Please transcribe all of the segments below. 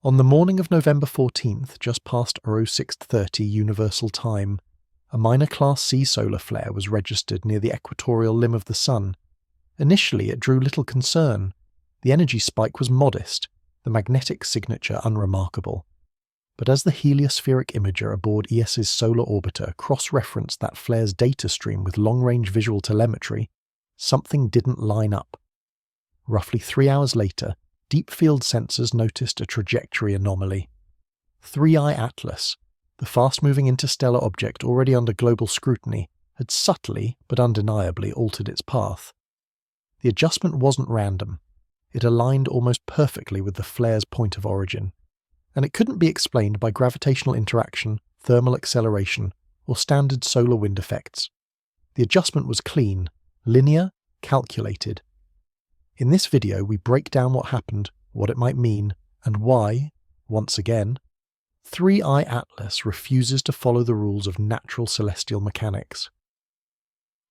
On the morning of November 14th, just past 06:30 Universal Time, a minor Class C solar flare was registered near the equatorial limb of the Sun. Initially, it drew little concern. The energy spike was modest, the magnetic signature unremarkable. But as the heliospheric imager aboard ES's solar orbiter cross-referenced that flare's data stream with long-range visual telemetry, something didn't line up. Roughly 3 hours later, deep field sensors noticed a trajectory anomaly. 3I Atlas, the fast-moving interstellar object already under global scrutiny, had subtly but undeniably altered its path. The adjustment wasn't random. It aligned almost perfectly with the flare's point of origin, and it couldn't be explained by gravitational interaction, thermal acceleration, or standard solar wind effects. The adjustment was clean, linear, calculated. In this video, we break down what happened, what it might mean, and why, once again, 3I Atlas refuses to follow the rules of natural celestial mechanics.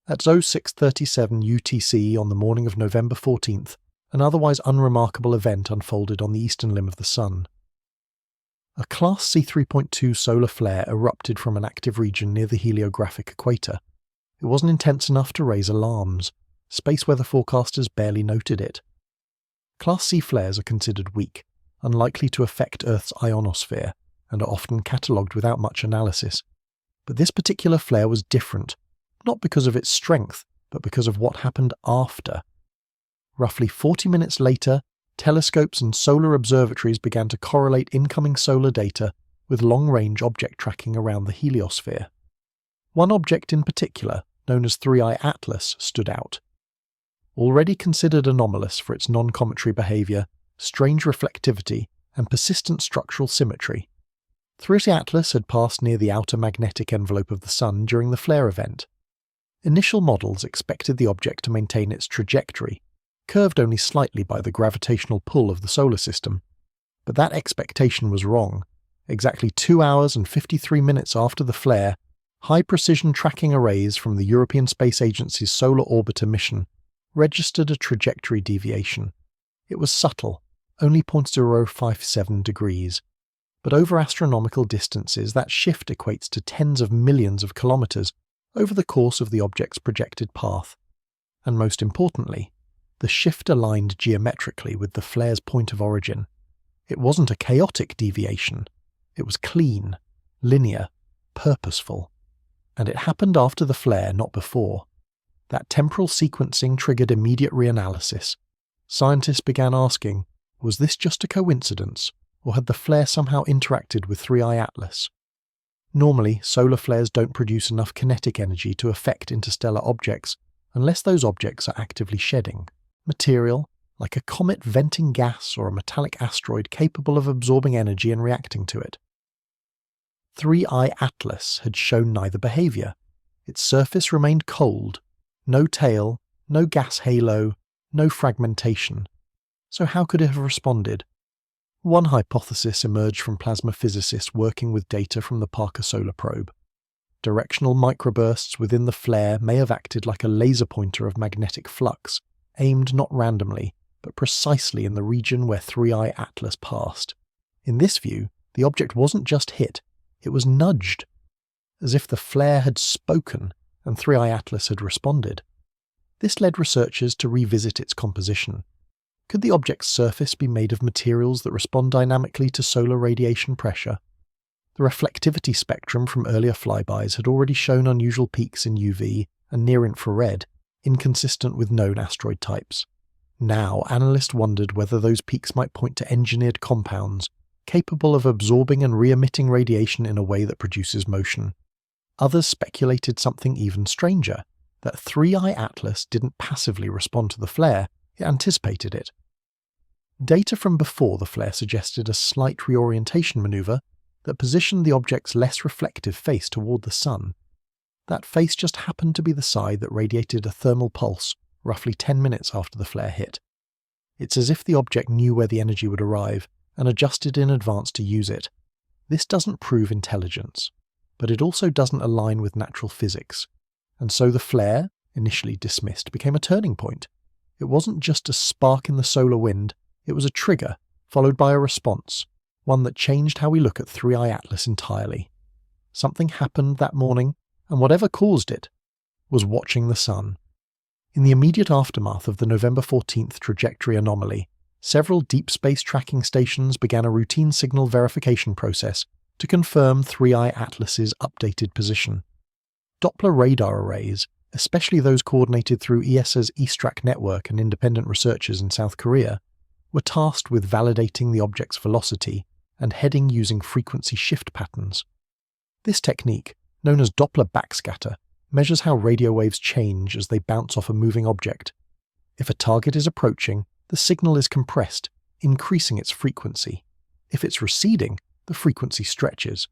At 06:37 UTC on the morning of November 14th, an otherwise unremarkable event unfolded on the eastern limb of the Sun. A Class C3.2 solar flare erupted from an active region near the heliographic equator. It wasn't intense enough to raise alarms. Space weather forecasters barely noted it. Class C flares are considered weak, unlikely to affect Earth's ionosphere, and are often catalogued without much analysis. But this particular flare was different, not because of its strength, but because of what happened after. Roughly 40 minutes later, telescopes and solar observatories began to correlate incoming solar data with long-range object tracking around the heliosphere. One object in particular, known as 3I Atlas, stood out. Already considered anomalous for its non-cometary behaviour, strange reflectivity, and persistent structural symmetry, 3I Atlas had passed near the outer magnetic envelope of the Sun during the flare event. Initial models expected the object to maintain its trajectory, curved only slightly by the gravitational pull of the solar system. But that expectation was wrong. Exactly 2 hours and 53 minutes after the flare, high-precision tracking arrays from the European Space Agency's Solar Orbiter mission registered a trajectory deviation. It was subtle, only 0.057 degrees. But over astronomical distances, that shift equates to tens of millions of kilometers over the course of the object's projected path. And most importantly, the shift aligned geometrically with the flare's point of origin. It wasn't a chaotic deviation. It was clean, linear, purposeful. And it happened after the flare, not before. That temporal sequencing triggered immediate reanalysis. Scientists began asking, was this just a coincidence, or had the flare somehow interacted with 3I Atlas? Normally, solar flares don't produce enough kinetic energy to affect interstellar objects unless those objects are actively shedding material, like a comet venting gas or a metallic asteroid capable of absorbing energy and reacting to it. 3I Atlas had shown neither behaviour. Its surface remained cold, no tail, no gas halo, no fragmentation. So how could it have responded? One hypothesis emerged from plasma physicists working with data from the Parker Solar Probe. Directional microbursts within the flare may have acted like a laser pointer of magnetic flux, aimed not randomly, but precisely in the region where 3I Atlas passed. In this view, the object wasn't just hit, it was nudged, as if the flare had spoken and 3I Atlas had responded. This led researchers to revisit its composition. Could the object's surface be made of materials that respond dynamically to solar radiation pressure? The reflectivity spectrum from earlier flybys had already shown unusual peaks in UV and near-infrared, inconsistent with known asteroid types. Now, analysts wondered whether those peaks might point to engineered compounds, capable of absorbing and re-emitting radiation in a way that produces motion. Others speculated something even stranger, that 3I Atlas didn't passively respond to the flare, it anticipated it. Data from before the flare suggested a slight reorientation maneuver that positioned the object's less reflective face toward the Sun. That face just happened to be the side that radiated a thermal pulse roughly 10 minutes after the flare hit. It's as if the object knew where the energy would arrive and adjusted in advance to use it. This doesn't prove intelligence, but it also doesn't align with natural physics. And so the flare, initially dismissed, became a turning point. It wasn't just a spark in the solar wind, it was a trigger, followed by a response, one that changed how we look at 3i Atlas entirely. Something happened that morning, and whatever caused it was watching the sun. In the immediate aftermath of the November 14th trajectory anomaly, several deep space tracking stations began a routine signal verification process to confirm 3i Atlas's updated position. Doppler radar arrays, especially those coordinated through ESA's ESTRAC network and independent researchers in South Korea, were tasked with validating the object's velocity and heading using frequency shift patterns. This technique, known as Doppler backscatter, measures how radio waves change as they bounce off a moving object. If a target is approaching, the signal is compressed, increasing its frequency. If it's receding, the frequency stretches.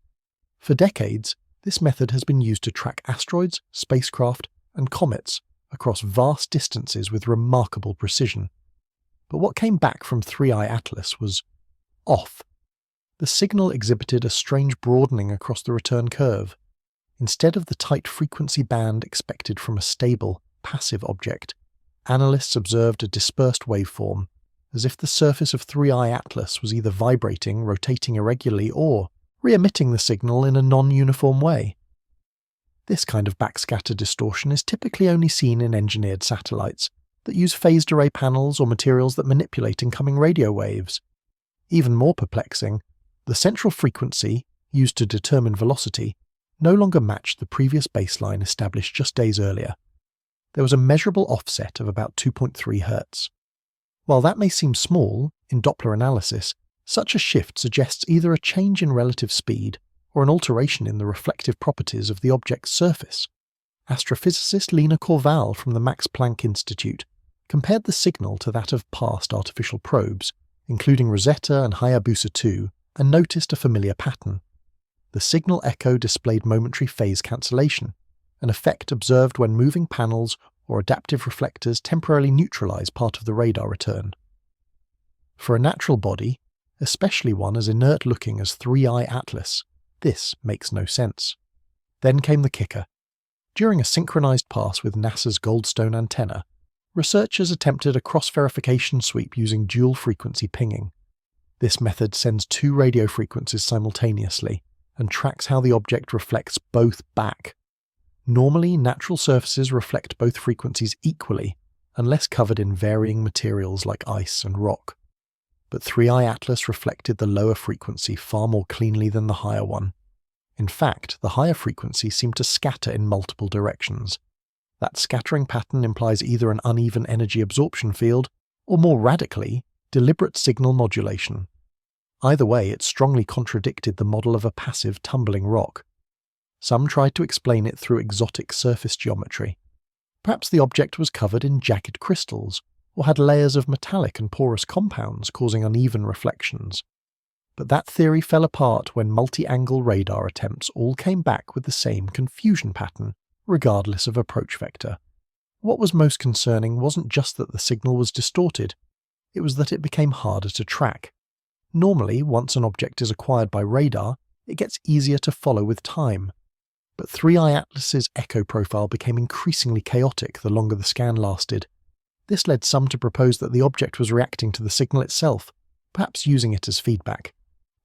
For decades, this method has been used to track asteroids, spacecraft, and comets across vast distances with remarkable precision. But what came back from 3i Atlas was off. The signal exhibited a strange broadening across the return curve. Instead of the tight frequency band expected from a stable, passive object, analysts observed a dispersed waveform, as if the surface of 3i Atlas was either vibrating, rotating irregularly, or re-emitting the signal in a non-uniform way. This kind of backscatter distortion is typically only seen in engineered satellites that use phased array panels or materials that manipulate incoming radio waves. Even more perplexing, the central frequency, used to determine velocity, no longer matched the previous baseline established just days earlier. There was a measurable offset of about 2.3 Hz. While that may seem small, in Doppler analysis, such a shift suggests either a change in relative speed or an alteration in the reflective properties of the object's surface. Astrophysicist Lena Korval from the Max Planck Institute compared the signal to that of past artificial probes, including Rosetta and Hayabusa 2, and noticed a familiar pattern. The signal echo displayed momentary phase cancellation, an effect observed when moving panels or adaptive reflectors temporarily neutralize part of the radar return. For a natural body, especially one as inert-looking as 3i Atlas, this makes no sense. Then came the kicker. During a synchronized pass with NASA's Goldstone antenna, researchers attempted a cross-verification sweep using dual-frequency pinging. This method sends two radio frequencies simultaneously and tracks how the object reflects both back. Normally, natural surfaces reflect both frequencies equally, unless covered in varying materials like ice and rock. But 3i Atlas reflected the lower frequency far more cleanly than the higher one. In fact, the higher frequency seemed to scatter in multiple directions. That scattering pattern implies either an uneven energy absorption field, or more radically, deliberate signal modulation. Either way, it strongly contradicted the model of a passive tumbling rock. Some tried to explain it through exotic surface geometry. Perhaps the object was covered in jagged crystals, or had layers of metallic and porous compounds causing uneven reflections. But that theory fell apart when multi-angle radar attempts all came back with the same confusion pattern, regardless of approach vector. What was most concerning wasn't just that the signal was distorted, it was that it became harder to track. Normally, once an object is acquired by radar, it gets easier to follow with time. But 3i Atlas's echo profile became increasingly chaotic the longer the scan lasted. This led some to propose that the object was reacting to the signal itself, perhaps using it as feedback.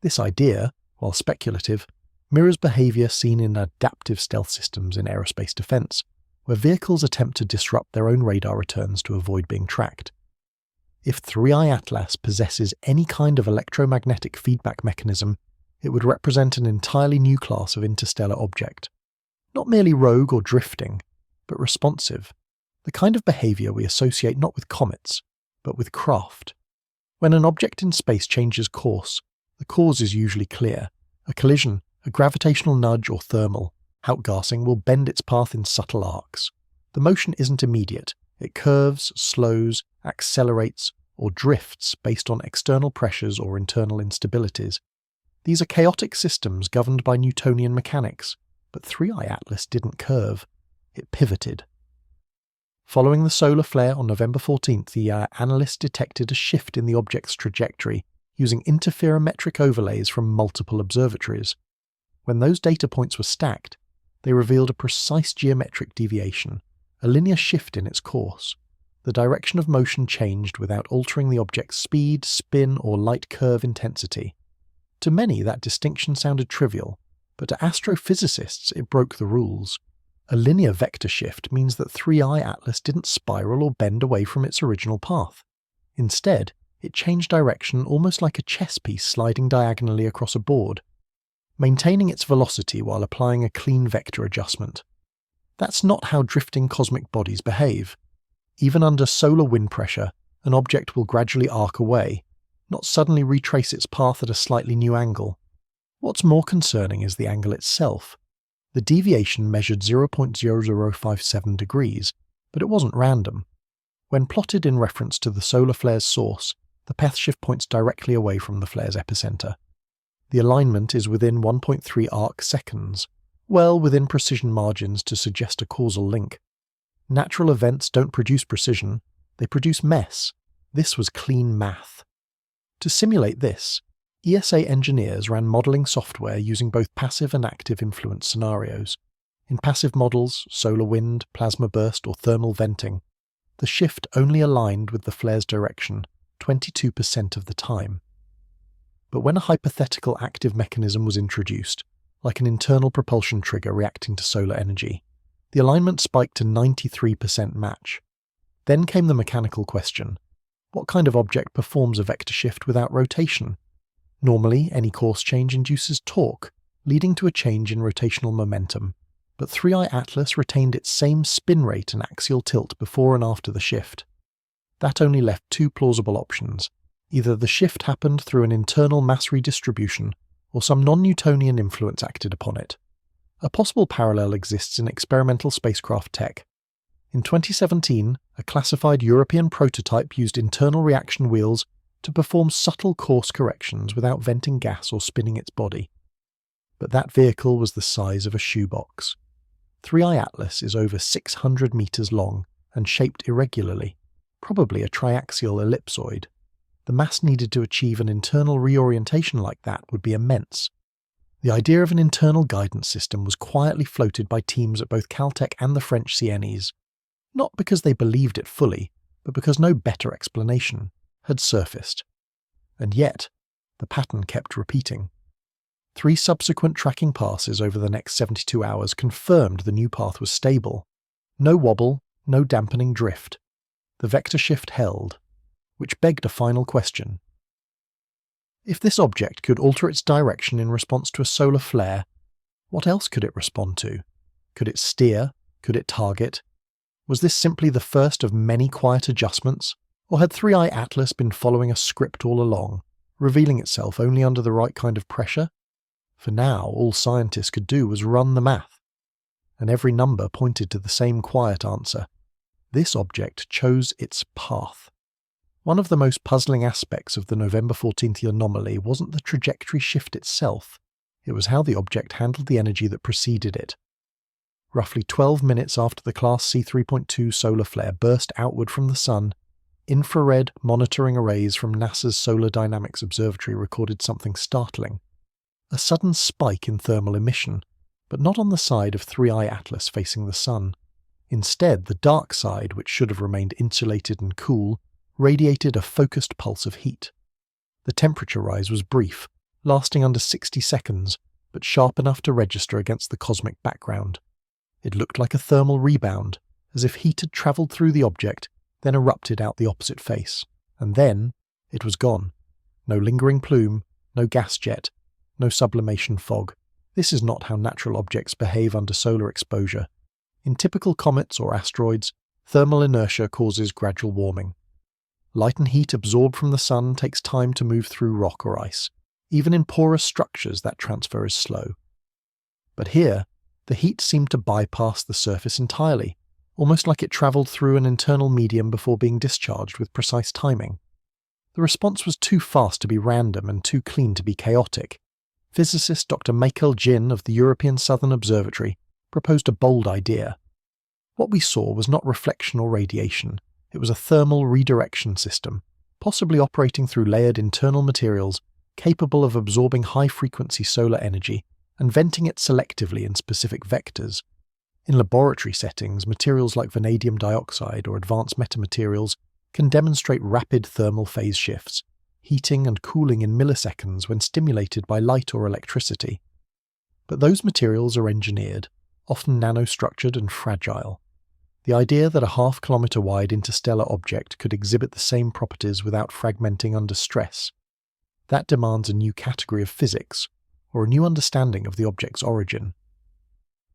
This idea, while speculative, mirrors behavior seen in adaptive stealth systems in aerospace defense, where vehicles attempt to disrupt their own radar returns to avoid being tracked. If 3i Atlas possesses any kind of electromagnetic feedback mechanism, it would represent an entirely new class of interstellar object. Not merely rogue or drifting, but responsive, the kind of behavior we associate not with comets, but with craft. When an object in space changes course, the cause is usually clear. A collision, a gravitational nudge, or thermal. Outgassing will bend its path in subtle arcs. The motion isn't immediate. It curves, slows, accelerates, or drifts based on external pressures or internal instabilities. These are chaotic systems governed by Newtonian mechanics, but 3i Atlas didn't curve. It pivoted. Following the solar flare on November 14th, the analysts detected a shift in the object's trajectory using interferometric overlays from multiple observatories. When those data points were stacked, they revealed a precise geometric deviation, a linear shift in its course. The direction of motion changed without altering the object's speed, spin, or light curve intensity. To many, that distinction sounded trivial, but to astrophysicists it broke the rules. A linear vector shift means that 3I Atlas didn't spiral or bend away from its original path. Instead, it changed direction almost like a chess piece sliding diagonally across a board, maintaining its velocity while applying a clean vector adjustment. That's not how drifting cosmic bodies behave. Even under solar wind pressure, an object will gradually arc away, not suddenly retrace its path at a slightly new angle. What's more concerning is the angle itself. The deviation measured 0.0057 degrees, but it wasn't random. When plotted in reference to the solar flare's source, the path shift points directly away from the flare's epicenter. The alignment is within 1.3 arc seconds, well within precision margins to suggest a causal link. Natural events don't produce precision, they produce mess. This was clean math. To simulate this, ESA engineers ran modelling software using both passive and active influence scenarios. In passive models, solar wind, plasma burst, or thermal venting, the shift only aligned with the flare's direction 22% of the time. But when a hypothetical active mechanism was introduced, like an internal propulsion trigger reacting to solar energy, the alignment spiked to 93% match. Then came the mechanical question: what kind of object performs a vector shift without rotation? Normally, any course change induces torque, leading to a change in rotational momentum, but 3I Atlas retained its same spin rate and axial tilt before and after the shift. That only left two plausible options. Either the shift happened through an internal mass redistribution, or some non-Newtonian influence acted upon it. A possible parallel exists in experimental spacecraft tech. In 2017, a classified European prototype used internal reaction wheels to perform subtle course corrections without venting gas or spinning its body. But that vehicle was the size of a shoebox. 3I Atlas is over 600 meters long and shaped irregularly, probably a triaxial ellipsoid. The mass needed to achieve an internal reorientation like that would be immense. The idea of an internal guidance system was quietly floated by teams at both Caltech and the French CNEs, not because they believed it fully, but because no better explanation had surfaced. And yet, the pattern kept repeating. 3 subsequent tracking passes over the next 72 hours confirmed the new path was stable. No wobble, no dampening drift. The vector shift held, which begged a final question. If this object could alter its direction in response to a solar flare, what else could it respond to? Could it steer? Could it target? Was this simply the first of many quiet adjustments, or had 3I Atlas been following a script all along, revealing itself only under the right kind of pressure? For now, all scientists could do was run the math, and every number pointed to the same quiet answer. This object chose its path. One of the most puzzling aspects of the November 14th anomaly wasn't the trajectory shift itself, it was how the object handled the energy that preceded it. Roughly 12 minutes after the Class C3.2 solar flare burst outward from the Sun, infrared monitoring arrays from NASA's Solar Dynamics Observatory recorded something startling. A sudden spike in thermal emission, but not on the side of 3I Atlas facing the Sun. Instead, the dark side, which should have remained insulated and cool, radiated a focused pulse of heat. The temperature rise was brief, lasting under 60 seconds, but sharp enough to register against the cosmic background. It looked like a thermal rebound, as if heat had travelled through the object, then erupted out the opposite face, and then it was gone. No lingering plume, no gas jet, no sublimation fog. This is not how natural objects behave under solar exposure. In typical comets or asteroids, thermal inertia causes gradual warming. Light and heat absorbed from the Sun takes time to move through rock or ice. Even in porous structures, that transfer is slow. But here, the heat seemed to bypass the surface entirely, almost like it travelled through an internal medium before being discharged with precise timing. The response was too fast to be random and too clean to be chaotic. Physicist Dr. Michael Jin of the European Southern Observatory proposed a bold idea. What we saw was not reflection or radiation. It was a thermal redirection system, possibly operating through layered internal materials capable of absorbing high-frequency solar energy and venting it selectively in specific vectors. In laboratory settings, materials like vanadium dioxide or advanced metamaterials can demonstrate rapid thermal phase shifts, heating and cooling in milliseconds when stimulated by light or electricity. But those materials are engineered, often nanostructured and fragile. The idea that a half-kilometre wide interstellar object could exhibit the same properties without fragmenting under stress, that demands a new category of physics, or a new understanding of the object's origin.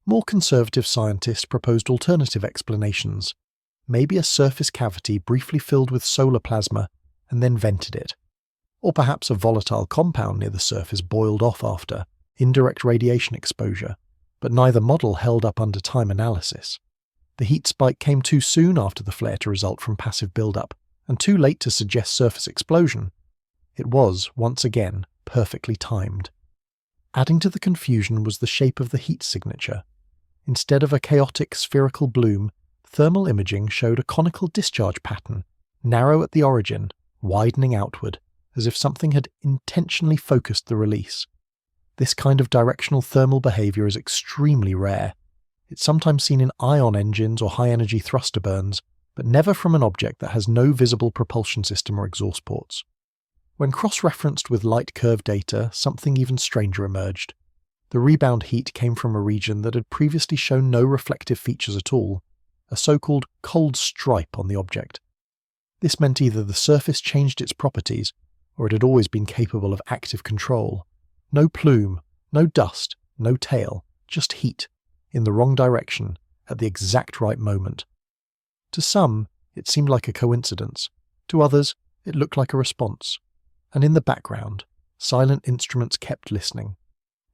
More conservative scientists proposed alternative explanations. Maybe a surface cavity briefly filled with solar plasma and then vented it. Or perhaps a volatile compound near the surface boiled off after indirect radiation exposure, but neither model held up under time analysis. The heat spike came too soon after the flare to result from passive buildup, and too late to suggest surface explosion. It was, once again, perfectly timed. Adding to the confusion was the shape of the heat signature. Instead of a chaotic spherical bloom, thermal imaging showed a conical discharge pattern, narrow at the origin, widening outward, as if something had intentionally focused the release. This kind of directional thermal behavior is extremely rare. It's sometimes seen in ion engines or high-energy thruster burns, but never from an object that has no visible propulsion system or exhaust ports. When cross-referenced with light curve data, something even stranger emerged. The rebound heat came from a region that had previously shown no reflective features at all, a so-called cold stripe on the object. This meant either the surface changed its properties, or it had always been capable of active control. No plume, no dust, no tail, just heat, in the wrong direction, at the exact right moment. To some, it seemed like a coincidence. To others, it looked like a response. And in the background, silent instruments kept listening,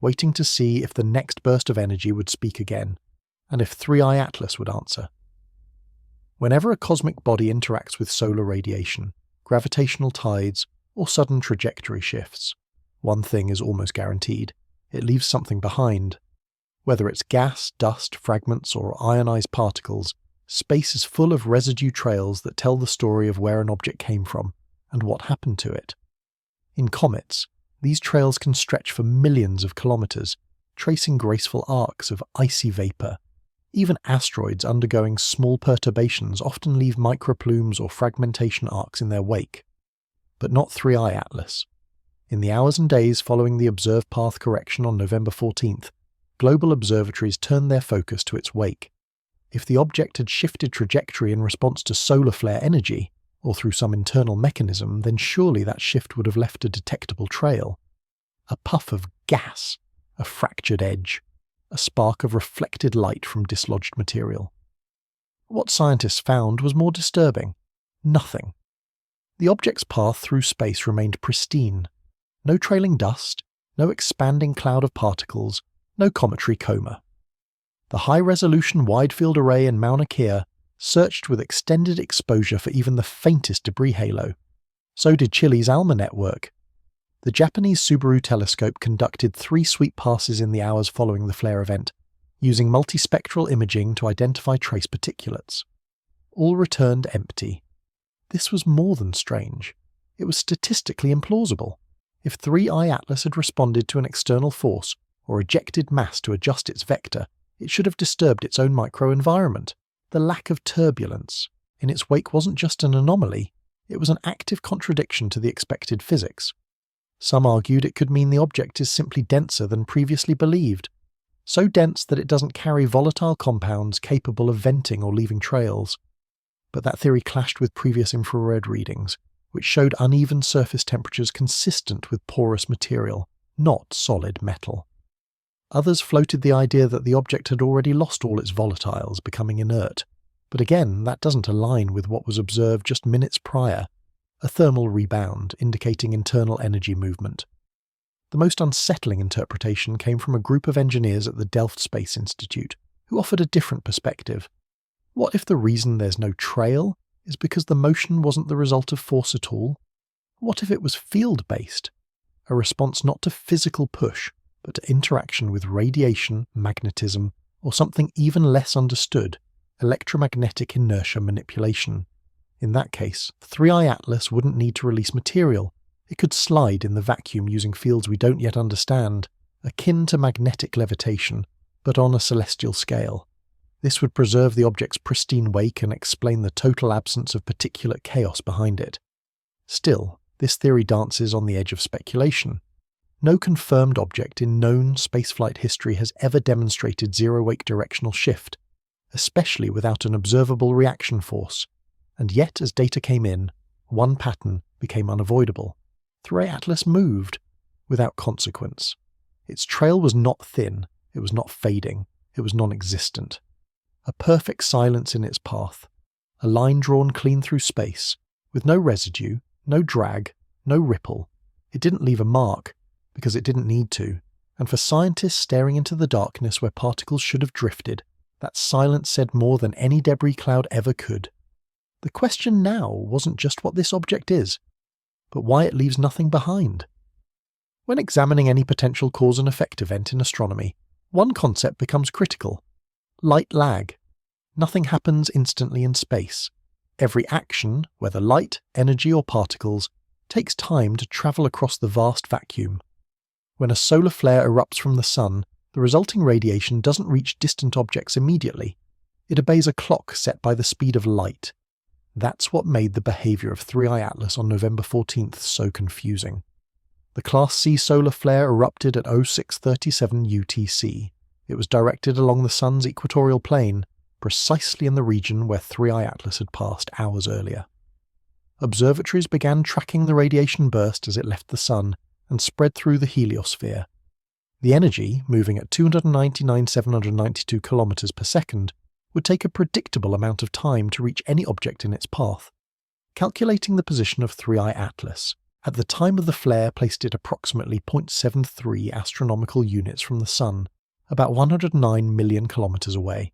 waiting to see if the next burst of energy would speak again, and if 3i Atlas would answer. Whenever a cosmic body interacts with solar radiation, gravitational tides, or sudden trajectory shifts, one thing is almost guaranteed: it leaves something behind. Whether it's gas, dust, fragments, or ionized particles, space is full of residue trails that tell the story of where an object came from and what happened to it. In comets, these trails can stretch for millions of kilometers, tracing graceful arcs of icy vapor. Even asteroids undergoing small perturbations often leave microplumes or fragmentation arcs in their wake. But not 3i Atlas. In the hours and days following the observed path correction on November 14th, global observatories turned their focus to its wake. If the object had shifted trajectory in response to solar flare energy, or through some internal mechanism, then surely that shift would have left a detectable trail. A puff of gas, a fractured edge, a spark of reflected light from dislodged material. What scientists found was more disturbing. Nothing. The object's path through space remained pristine. No trailing dust, no expanding cloud of particles, no cometary coma. The high-resolution wide-field array in Mauna Kea searched with extended exposure for even the faintest debris halo. So did Chile's ALMA network. The Japanese Subaru telescope conducted 3 sweep passes in the hours following the flare event, using multispectral imaging to identify trace particulates. All returned empty. This was more than strange. It was statistically implausible. If 3i Atlas had responded to an external force, or ejected mass to adjust its vector, it should have disturbed its own microenvironment. The lack of turbulence in its wake wasn't just an anomaly, it was an active contradiction to the expected physics. Some argued it could mean the object is simply denser than previously believed, so dense that it doesn't carry volatile compounds capable of venting or leaving trails. But that theory clashed with previous infrared readings, which showed uneven surface temperatures consistent with porous material, not solid metal. Others floated the idea that the object had already lost all its volatiles, becoming inert. But again, that doesn't align with what was observed just minutes prior, a thermal rebound indicating internal energy movement. The most unsettling interpretation came from a group of engineers at the Delft Space Institute, who offered a different perspective. What if the reason there's no trail is because the motion wasn't the result of force at all? What if it was field-based, a response not to physical push, but to interaction with radiation, magnetism, or something even less understood, electromagnetic inertia manipulation? In that case, 3i Atlas wouldn't need to release material. It could slide in the vacuum using fields we don't yet understand, akin to magnetic levitation, but on a celestial scale. This would preserve the object's pristine wake and explain the total absence of particulate chaos behind it. Still, This theory dances on the edge of speculation. No confirmed object in known spaceflight history has ever demonstrated zero-wake directional shift, especially without an observable reaction force, and yet as data came in, one pattern became unavoidable. 3i Atlas moved, without consequence. Its trail was not thin, it was not fading, it was non-existent. A perfect silence in its path, a line drawn clean through space, with no residue, no drag, no ripple. It didn't leave a mark, because it didn't need to, and for scientists staring into the darkness where particles should have drifted, that silence said more than any debris cloud ever could. The question now wasn't just what this object is, but why it leaves nothing behind. When examining any potential cause and effect event in astronomy, one concept becomes critical: light lag. Nothing happens instantly in space. Every action, whether light, energy or particles, takes time to travel across the vast vacuum. When a solar flare erupts from the sun, the resulting radiation doesn't reach distant objects immediately. It obeys a clock set by the speed of light. That's what made the behaviour of 3i Atlas on November 14th so confusing. The Class C solar flare erupted at 0637 UTC. It was directed along the sun's equatorial plane, precisely in the region where 3i Atlas had passed hours earlier. Observatories began tracking the radiation burst as it left the sun and spread through the heliosphere. The energy, moving at 299,792 km per second, would take a predictable amount of time to reach any object in its path. Calculating the position of 3i Atlas, at the time of the flare placed it approximately 0.73 astronomical units from the sun, about 109 million kilometers away.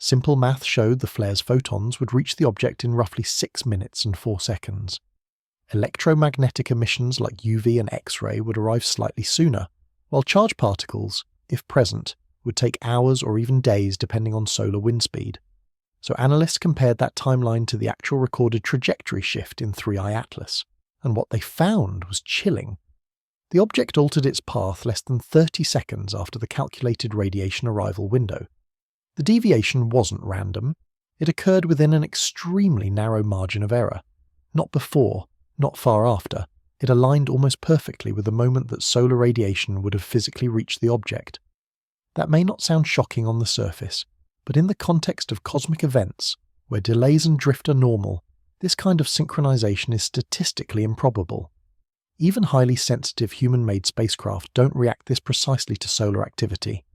Simple math showed the flare's photons would reach the object in roughly 6 minutes and 4 seconds. Electromagnetic emissions like UV and X-ray would arrive slightly sooner, while charged particles, if present, would take hours or even days depending on solar wind speed. So analysts compared that timeline to the actual recorded trajectory shift in 3i Atlas, and what they found was chilling. The object altered its path less than 30 seconds after the calculated radiation arrival window. The deviation wasn't random. It occurred within an extremely narrow margin of error. Not before, not far after. It aligned almost perfectly with the moment that solar radiation would have physically reached the object. That may not sound shocking on the surface, but in the context of cosmic events, where delays and drift are normal, this kind of synchronization is statistically improbable. Even highly sensitive human-made spacecraft don't react this precisely to solar activity,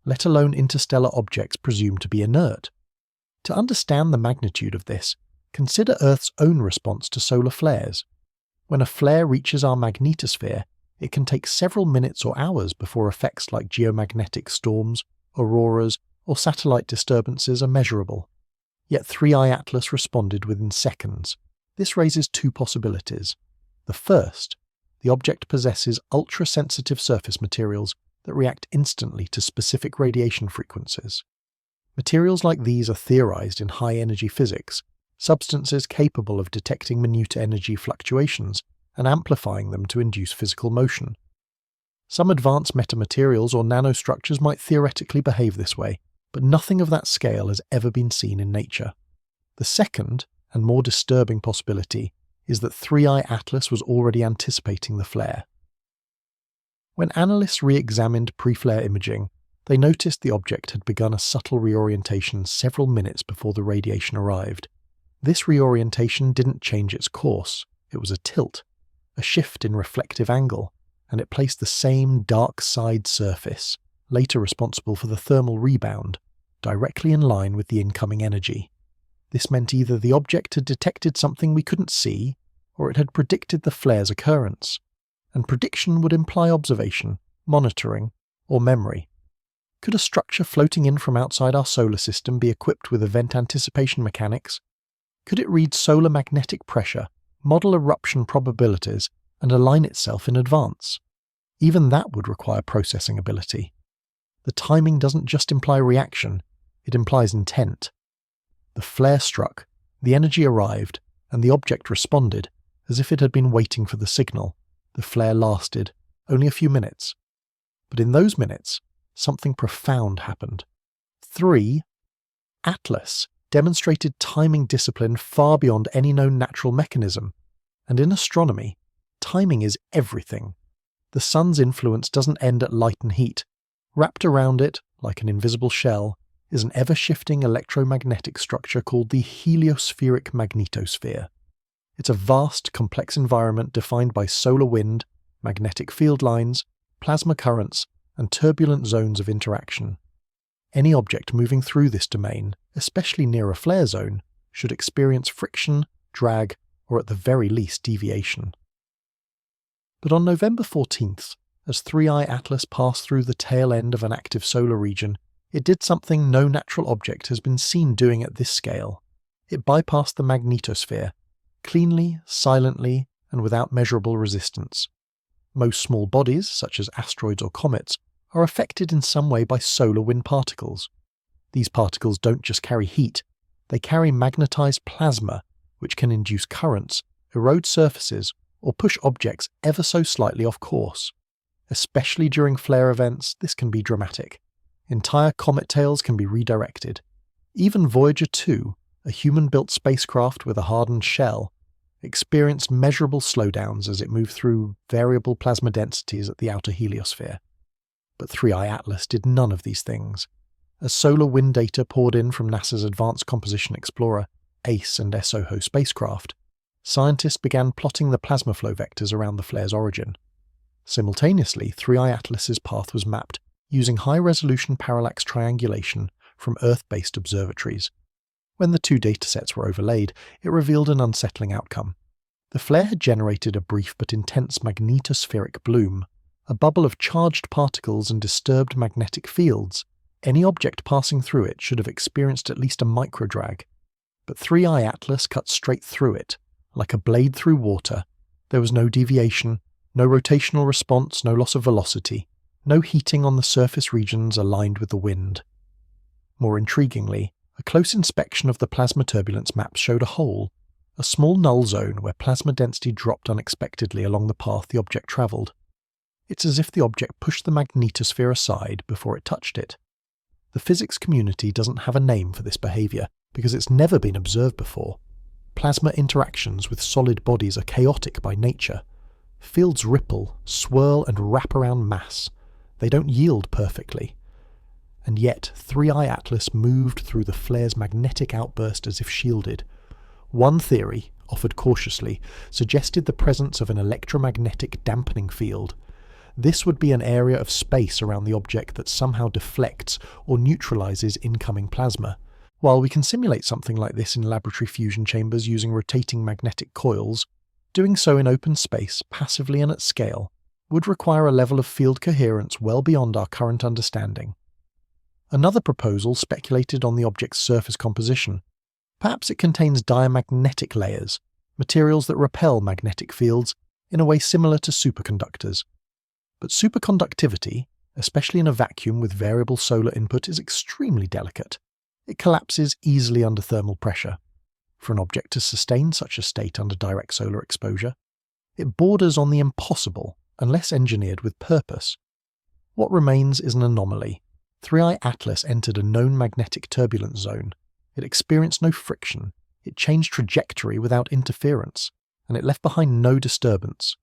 let alone interstellar objects presumed to be inert. To understand the magnitude of this, consider Earth's own response to solar flares. When a flare reaches our magnetosphere, it can take several minutes or hours before effects like geomagnetic storms, auroras, or satellite disturbances are measurable. Yet 3i Atlas responded within seconds. This raises two possibilities. The first, the object possesses ultra-sensitive surface materials that react instantly to specific radiation frequencies. Materials like these are theorized in high-energy physics, substances capable of detecting minute energy fluctuations and amplifying them to induce physical motion. Some advanced metamaterials or nanostructures might theoretically behave this way, but nothing of that scale has ever been seen in nature. The second, and more disturbing possibility, is that 3i Atlas was already anticipating the flare. When analysts re-examined pre-flare imaging, they noticed the object had begun a subtle reorientation several minutes before the radiation arrived. This reorientation didn't change its course, it was a tilt, a shift in reflective angle, and it placed the same dark side surface, later responsible for the thermal rebound, directly in line with the incoming energy. This meant either the object had detected something we couldn't see, or it had predicted the flare's occurrence. And prediction would imply observation, monitoring, or memory. Could a structure floating in from outside our solar system be equipped with event anticipation mechanics? Could it read solar magnetic pressure, model eruption probabilities, and align itself in advance? Even that would require processing ability. The timing doesn't just imply reaction, it implies intent. The flare struck, the energy arrived, and the object responded, as if it had been waiting for the signal. The flare lasted only a few minutes. But in those minutes, something profound happened. 3. Atlas demonstrated timing discipline far beyond any known natural mechanism. And in astronomy, timing is everything. The sun's influence doesn't end at light and heat. Wrapped around it, like an invisible shell, is an ever-shifting electromagnetic structure called the heliospheric magnetosphere. It's a vast, complex environment defined by solar wind, magnetic field lines, plasma currents, and turbulent zones of interaction. Any object moving through this domain, especially near a flare zone, should experience friction, drag, or at the very least deviation. But on November 14th, as 3I Atlas passed through the tail end of an active solar region, it did something no natural object has been seen doing at this scale. It bypassed the magnetosphere, cleanly, silently, and without measurable resistance. Most small bodies, such as asteroids or comets, are affected in some way by solar wind particles. These particles don't just carry heat, they carry magnetized plasma, which can induce currents, erode surfaces, or push objects ever so slightly off course. Especially during flare events, this can be dramatic. Entire comet tails can be redirected. Even Voyager 2, a human-built spacecraft with a hardened shell, experienced measurable slowdowns as it moved through variable plasma densities at the outer heliosphere. But 3I Atlas did none of these things. As solar wind data poured in from NASA's Advanced Composition Explorer, ACE and SOHO spacecraft, scientists began plotting the plasma flow vectors around the flare's origin. Simultaneously, 3I Atlas's path was mapped using high-resolution parallax triangulation from Earth-based observatories. When the two datasets were overlaid, it revealed an unsettling outcome. The flare had generated a brief but intense magnetospheric bloom, a bubble of charged particles and disturbed magnetic fields. Any object passing through it should have experienced at least a microdrag. But 3I Atlas cut straight through it, like a blade through water. There was no deviation, no rotational response, no loss of velocity, no heating on the surface regions aligned with the wind. More intriguingly, a close inspection of the plasma turbulence maps showed a hole, a small null zone where plasma density dropped unexpectedly along the path the object travelled. It's as if the object pushed the magnetosphere aside before it touched it. The physics community doesn't have a name for this behaviour because it's never been observed before. Plasma interactions with solid bodies are chaotic by nature. Fields ripple, swirl and wrap around mass. They don't yield perfectly. And yet 3I Atlas moved through the flare's magnetic outburst as if shielded. One theory, offered cautiously, suggested the presence of an electromagnetic dampening field. This would be an area of space around the object that somehow deflects or neutralizes incoming plasma. While we can simulate something like this in laboratory fusion chambers using rotating magnetic coils, doing so in open space, passively and at scale, would require a level of field coherence well beyond our current understanding. Another proposal speculated on the object's surface composition. Perhaps it contains diamagnetic layers, materials that repel magnetic fields in a way similar to superconductors. But superconductivity, especially in a vacuum with variable solar input, is extremely delicate. It collapses easily under thermal pressure. For an object to sustain such a state under direct solar exposure, it borders on the impossible unless engineered with purpose. What remains is an anomaly. 3I Atlas entered a known magnetic turbulence zone. It experienced no friction, it changed trajectory without interference, and it left behind no disturbance.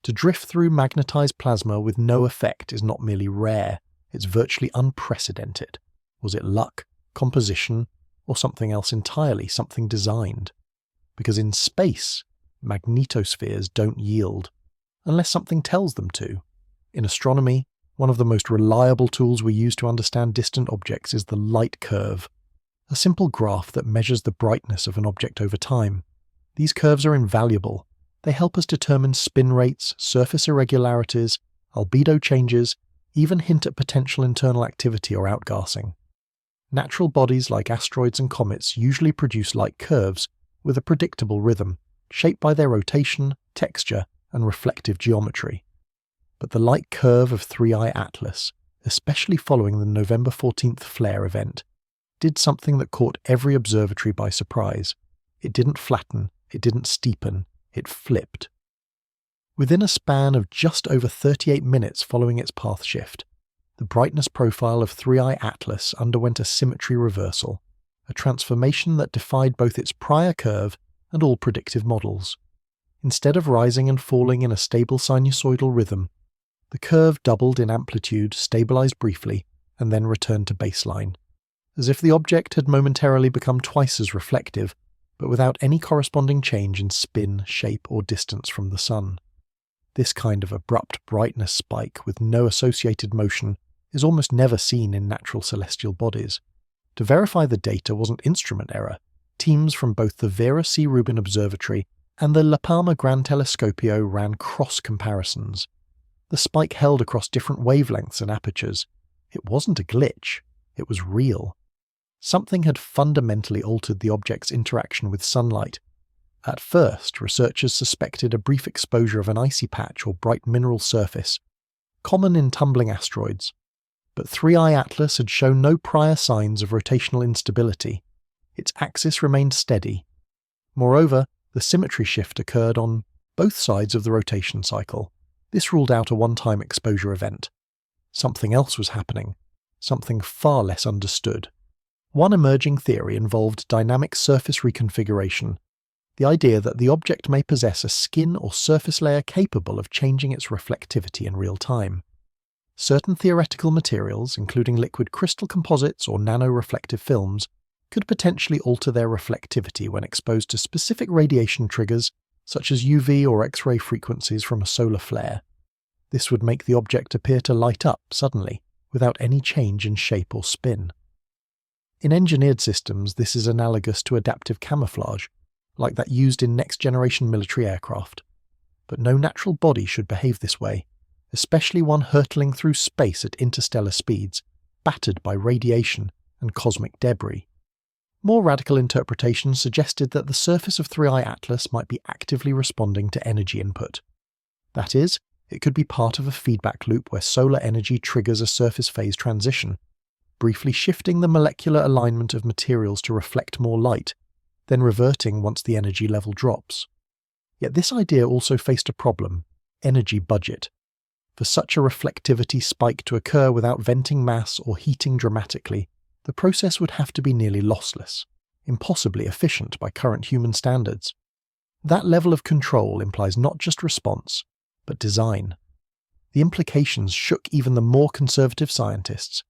To drift through magnetized plasma with no effect is not merely rare, it's virtually unprecedented. Was it luck, composition, or something else entirely, something designed? Because in space, magnetospheres don't yield, unless something tells them to. In astronomy, one of the most reliable tools we use to understand distant objects is the light curve, a simple graph that measures the brightness of an object over time. These curves are invaluable. They help us determine spin rates, surface irregularities, albedo changes, even hint at potential internal activity or outgassing. Natural bodies like asteroids and comets usually produce light curves with a predictable rhythm, shaped by their rotation, texture, and reflective geometry. But the light curve of 3I Atlas, especially following the November 14th flare event, did something that caught every observatory by surprise. It didn't flatten, it didn't steepen, it flipped. Within a span of just over 38 minutes following its path shift, the brightness profile of 3I Atlas underwent a symmetry reversal, a transformation that defied both its prior curve and all predictive models. Instead of rising and falling in a stable sinusoidal rhythm, the curve doubled in amplitude, stabilized briefly, and then returned to baseline, as if the object had momentarily become twice as reflective, but without any corresponding change in spin, shape, or distance from the sun. This kind of abrupt brightness spike with no associated motion is almost never seen in natural celestial bodies. To verify the data wasn't instrument error, teams from both the Vera C. Rubin Observatory and the La Palma Gran Telescopio ran cross comparisons. The spike held across different wavelengths and apertures. It wasn't a glitch, it was real. Something had fundamentally altered the object's interaction with sunlight. At first, researchers suspected a brief exposure of an icy patch or bright mineral surface, common in tumbling asteroids. But 3I Atlas had shown no prior signs of rotational instability. Its axis remained steady. Moreover, the symmetry shift occurred on both sides of the rotation cycle. This ruled out a one-time exposure event. Something else was happening, something far less understood. One emerging theory involved dynamic surface reconfiguration, the idea that the object may possess a skin or surface layer capable of changing its reflectivity in real time. Certain theoretical materials, including liquid crystal composites or nano-reflective films, could potentially alter their reflectivity when exposed to specific radiation triggers, such as UV or X-ray frequencies from a solar flare. This would make the object appear to light up suddenly, without any change in shape or spin. In engineered systems, this is analogous to adaptive camouflage, like that used in next-generation military aircraft. But no natural body should behave this way, especially one hurtling through space at interstellar speeds, battered by radiation and cosmic debris. More radical interpretations suggested that the surface of 3I Atlas might be actively responding to energy input. That is, it could be part of a feedback loop where solar energy triggers a surface phase transition, briefly shifting the molecular alignment of materials to reflect more light, then reverting once the energy level drops. Yet this idea also faced a problem: energy budget. For such a reflectivity spike to occur without venting mass or heating dramatically, the process would have to be nearly lossless, impossibly efficient by current human standards. That level of control implies not just response, but design. The implications shook even the more conservative scientists,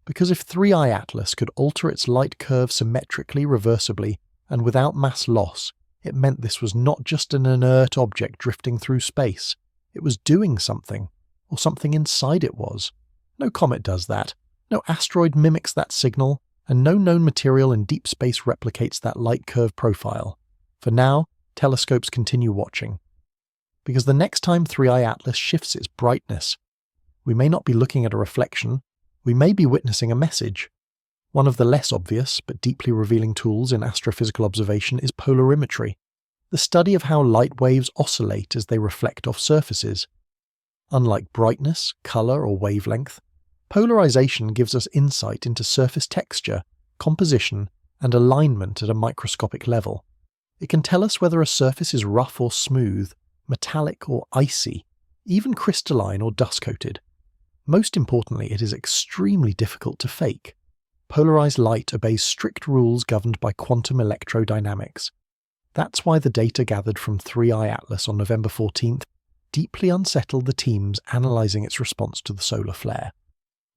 because if 3I Atlas could alter its light curve symmetrically, reversibly, and without mass loss, it meant this was not just an inert object drifting through space. It was doing something, or something inside it was. No comet does that, no asteroid mimics that signal, and no known material in deep space replicates that light curve profile. For now, telescopes continue watching. Because the next time 3I Atlas shifts its brightness, we may not be looking at a reflection, we may be witnessing a message. One of the less obvious but deeply revealing tools in astrophysical observation is polarimetry, the study of how light waves oscillate as they reflect off surfaces. Unlike brightness, color, or wavelength, polarization gives us insight into surface texture, composition, and alignment at a microscopic level. It can tell us whether a surface is rough or smooth, metallic or icy, even crystalline or dust-coated. Most importantly, it is extremely difficult to fake. Polarized light obeys strict rules governed by quantum electrodynamics. That's why the data gathered from 3I Atlas on November 14th deeply unsettled the teams analyzing its response to the solar flare.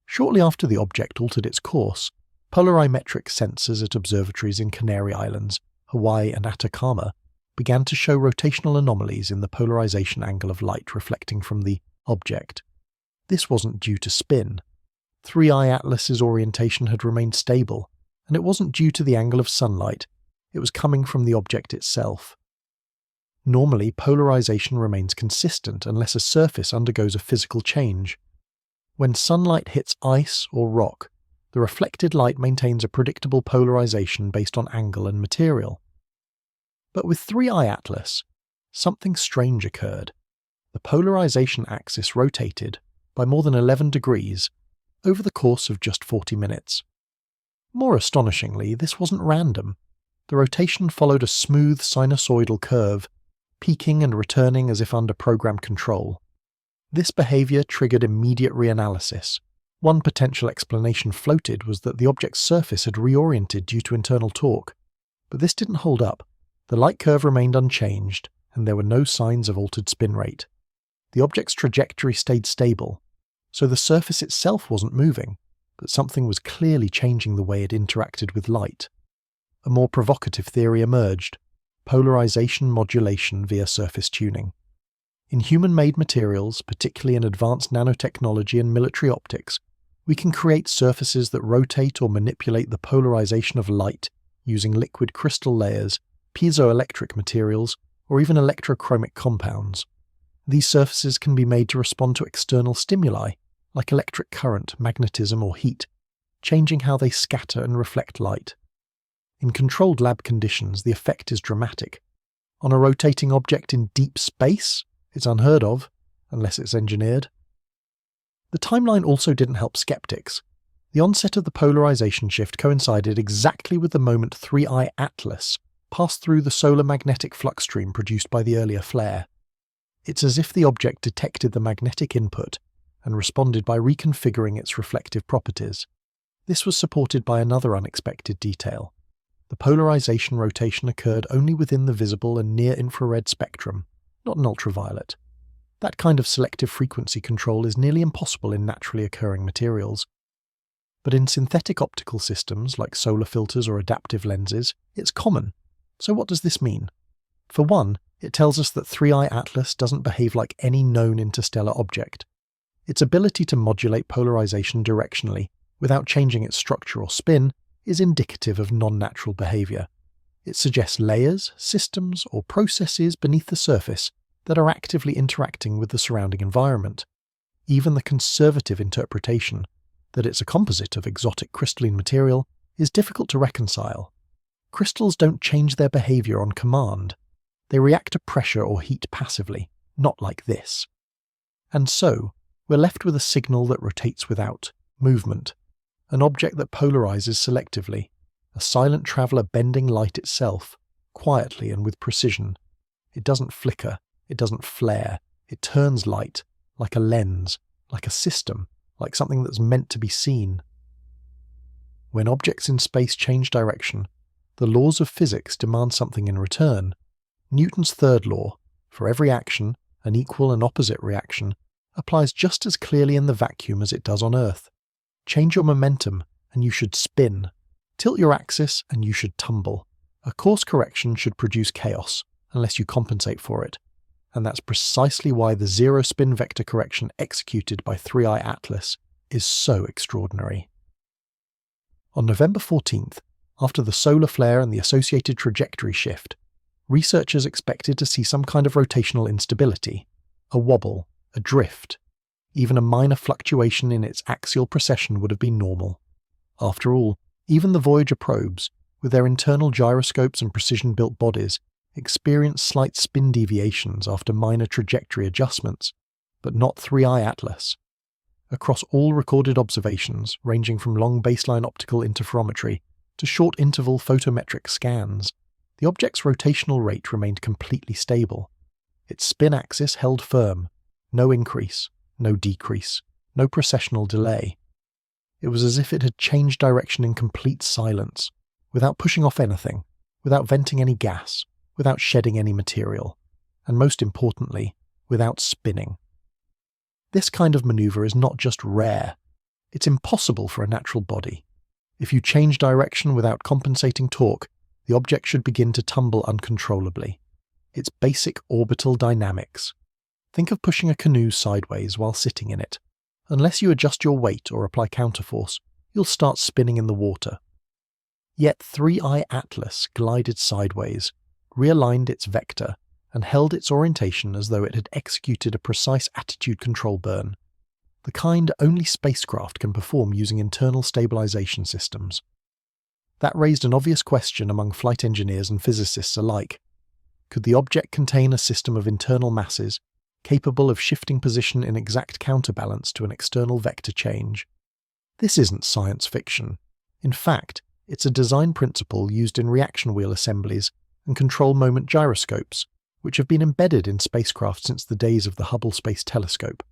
Shortly after the object altered its course, polarimetric sensors at observatories in Canary Islands, Hawaii and Atacama began to show rotational anomalies in the polarization angle of light reflecting from the object. This wasn't due to spin. 3I Atlas's orientation had remained stable, and it wasn't due to the angle of sunlight, it was coming from the object itself. Normally, polarization remains consistent unless a surface undergoes a physical change. When sunlight hits ice or rock, the reflected light maintains a predictable polarization based on angle and material. But with 3I Atlas, something strange occurred. The polarization axis rotated by more than 11 degrees over the course of just 40 minutes. More astonishingly, this wasn't random. The rotation followed a smooth sinusoidal curve, peaking and returning as if under programmed control. This behavior triggered immediate reanalysis. One potential explanation floated was that the object's surface had reoriented due to internal torque. But this didn't hold up. The light curve remained unchanged, and there were no signs of altered spin rate. The object's trajectory stayed stable, so the surface itself wasn't moving, but something was clearly changing the way it interacted with light. A more provocative theory emerged: polarization modulation via surface tuning. In human-made materials, particularly in advanced nanotechnology and military optics, we can create surfaces that rotate or manipulate the polarization of light using liquid crystal layers, piezoelectric materials, or even electrochromic compounds. These surfaces can be made to respond to external stimuli, like electric current, magnetism, or heat, changing how they scatter and reflect light. In controlled lab conditions, the effect is dramatic. On a rotating object in deep space, it's unheard of, unless it's engineered. The timeline also didn't help skeptics. The onset of the polarization shift coincided exactly with the moment 3I Atlas passed through the solar magnetic flux stream produced by the earlier flare. It's as if the object detected the magnetic input and responded by reconfiguring its reflective properties. This was supported by another unexpected detail. The polarization rotation occurred only within the visible and near-infrared spectrum, not in ultraviolet. That kind of selective frequency control is nearly impossible in naturally occurring materials. But in synthetic optical systems like solar filters or adaptive lenses, it's common. So what does this mean? For one, it tells us that 3I Atlas doesn't behave like any known interstellar object. Its ability to modulate polarization directionally, without changing its structure or spin, is indicative of non-natural behavior. It suggests layers, systems, or processes beneath the surface that are actively interacting with the surrounding environment. Even the conservative interpretation, that it's a composite of exotic crystalline material, is difficult to reconcile. Crystals don't change their behavior on command. They react to pressure or heat passively, not like this. And so, we're left with a signal that rotates without movement, an object that polarizes selectively, a silent traveler bending light itself, quietly and with precision. It doesn't flicker, it doesn't flare, it turns light, like a lens, like a system, like something that's meant to be seen. When objects in space change direction, the laws of physics demand something in return. Newton's third law, for every action, an equal and opposite reaction, applies just as clearly in the vacuum as it does on Earth. Change your momentum, and you should spin. Tilt your axis, and you should tumble. A course correction should produce chaos, unless you compensate for it. And that's precisely why the zero-spin vector correction executed by 3I Atlas is so extraordinary. On November 14th, after the solar flare and the associated trajectory shift, researchers expected to see some kind of rotational instability, a wobble, a drift. Even a minor fluctuation in its axial precession would have been normal. After all, even the Voyager probes, with their internal gyroscopes and precision-built bodies, experienced slight spin deviations after minor trajectory adjustments, but not 3I Atlas. Across all recorded observations, ranging from long baseline optical interferometry to short-interval photometric scans, the object's rotational rate remained completely stable. Its spin axis held firm, no increase, no decrease, no precessional delay. It was as if it had changed direction in complete silence, without pushing off anything, without venting any gas, without shedding any material, and most importantly, without spinning. This kind of maneuver is not just rare, it's impossible for a natural body. If you change direction without compensating torque, the object should begin to tumble uncontrollably. It's basic orbital dynamics. Think of pushing a canoe sideways while sitting in it. Unless you adjust your weight or apply counterforce, you'll start spinning in the water. Yet 3I Atlas glided sideways, realigned its vector, and held its orientation as though it had executed a precise attitude control burn, the kind only spacecraft can perform using internal stabilization systems. That raised an obvious question among flight engineers and physicists alike. Could the object contain a system of internal masses capable of shifting position in exact counterbalance to an external vector change? This isn't science fiction. In fact, it's a design principle used in reaction wheel assemblies and control moment gyroscopes, which have been embedded in spacecraft since the days of the Hubble Space Telescope.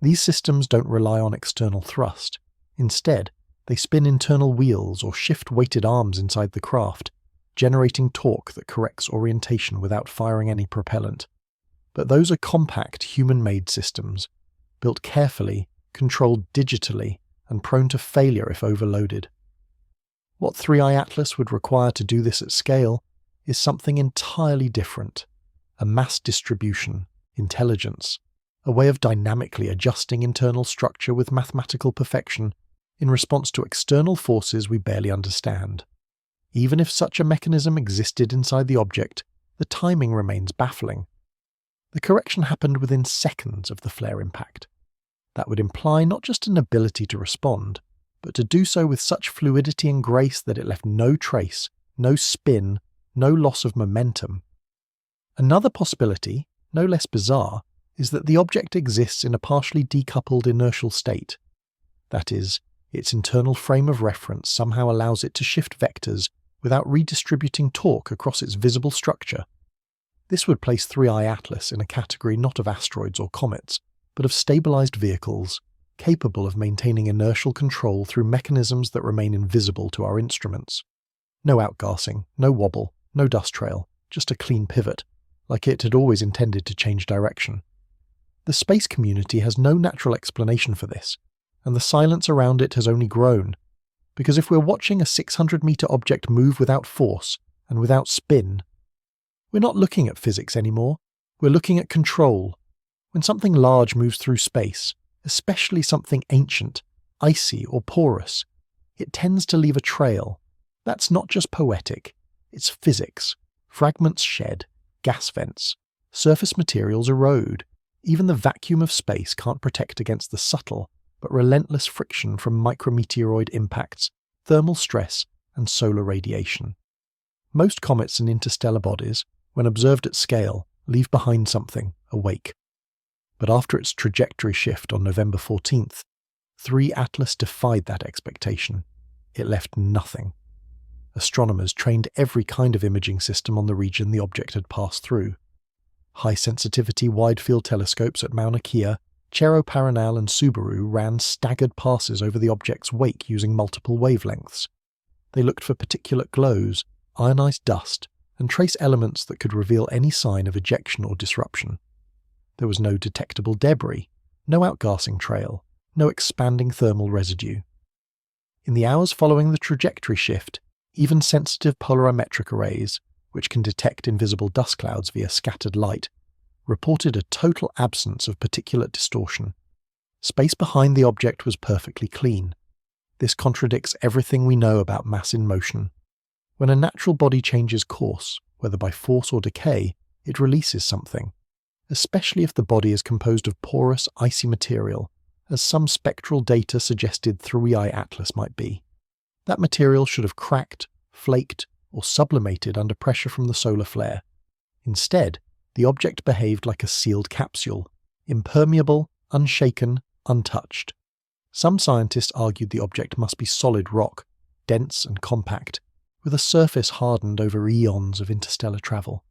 These systems don't rely on external thrust. Instead, they spin internal wheels or shift weighted arms inside the craft, generating torque that corrects orientation without firing any propellant. But those are compact, human-made systems, built carefully, controlled digitally, and prone to failure if overloaded. What 3i Atlas would require to do this at scale is something entirely different: a mass distribution, intelligence, a way of dynamically adjusting internal structure with mathematical perfection in response to external forces we barely understand. Even if such a mechanism existed inside the object, the timing remains baffling. The correction happened within seconds of the flare impact. That would imply not just an ability to respond, but to do so with such fluidity and grace that it left no trace, no spin, no loss of momentum. Another possibility, no less bizarre, is that the object exists in a partially decoupled inertial state. That is, its internal frame of reference somehow allows it to shift vectors without redistributing torque across its visible structure. This would place 3i Atlas in a category not of asteroids or comets, but of stabilized vehicles, capable of maintaining inertial control through mechanisms that remain invisible to our instruments. No outgassing, no wobble, no dust trail, just a clean pivot, like it had always intended to change direction. The space community has no natural explanation for this, and the silence around it has only grown, because if we're watching a 600-meter object move without force and without spin, we're not looking at physics anymore, we're looking at control. When something large moves through space, especially something ancient, icy or porous, it tends to leave a trail. That's not just poetic, it's physics. Fragments shed, gas vents, surface materials erode. Even the vacuum of space can't protect against the subtle but relentless friction from micrometeoroid impacts, thermal stress, and solar radiation. Most comets and interstellar bodies, when observed at scale, leave behind something, a wake. But after its trajectory shift on November 14th, 3 Atlas defied that expectation. It left nothing. Astronomers trained every kind of imaging system on the region the object had passed through. High-sensitivity wide-field telescopes at Mauna Kea, Cerro Paranal and Subaru ran staggered passes over the object's wake using multiple wavelengths. They looked for particulate glows, ionized dust, and trace elements that could reveal any sign of ejection or disruption. There was no detectable debris, no outgassing trail, no expanding thermal residue. In the hours following the trajectory shift, even sensitive polarimetric arrays, which can detect invisible dust clouds via scattered light, reported a total absence of particulate distortion. Space behind the object was perfectly clean. This contradicts everything we know about mass in motion. When a natural body changes course, whether by force or decay, it releases something, especially if the body is composed of porous, icy material, as some spectral data suggested 3i Atlas might be. That material should have cracked, flaked, or sublimated under pressure from the solar flare. Instead, the object behaved like a sealed capsule, impermeable, unshaken, untouched. Some scientists argued the object must be solid rock, dense and compact, with a surface hardened over eons of interstellar travel.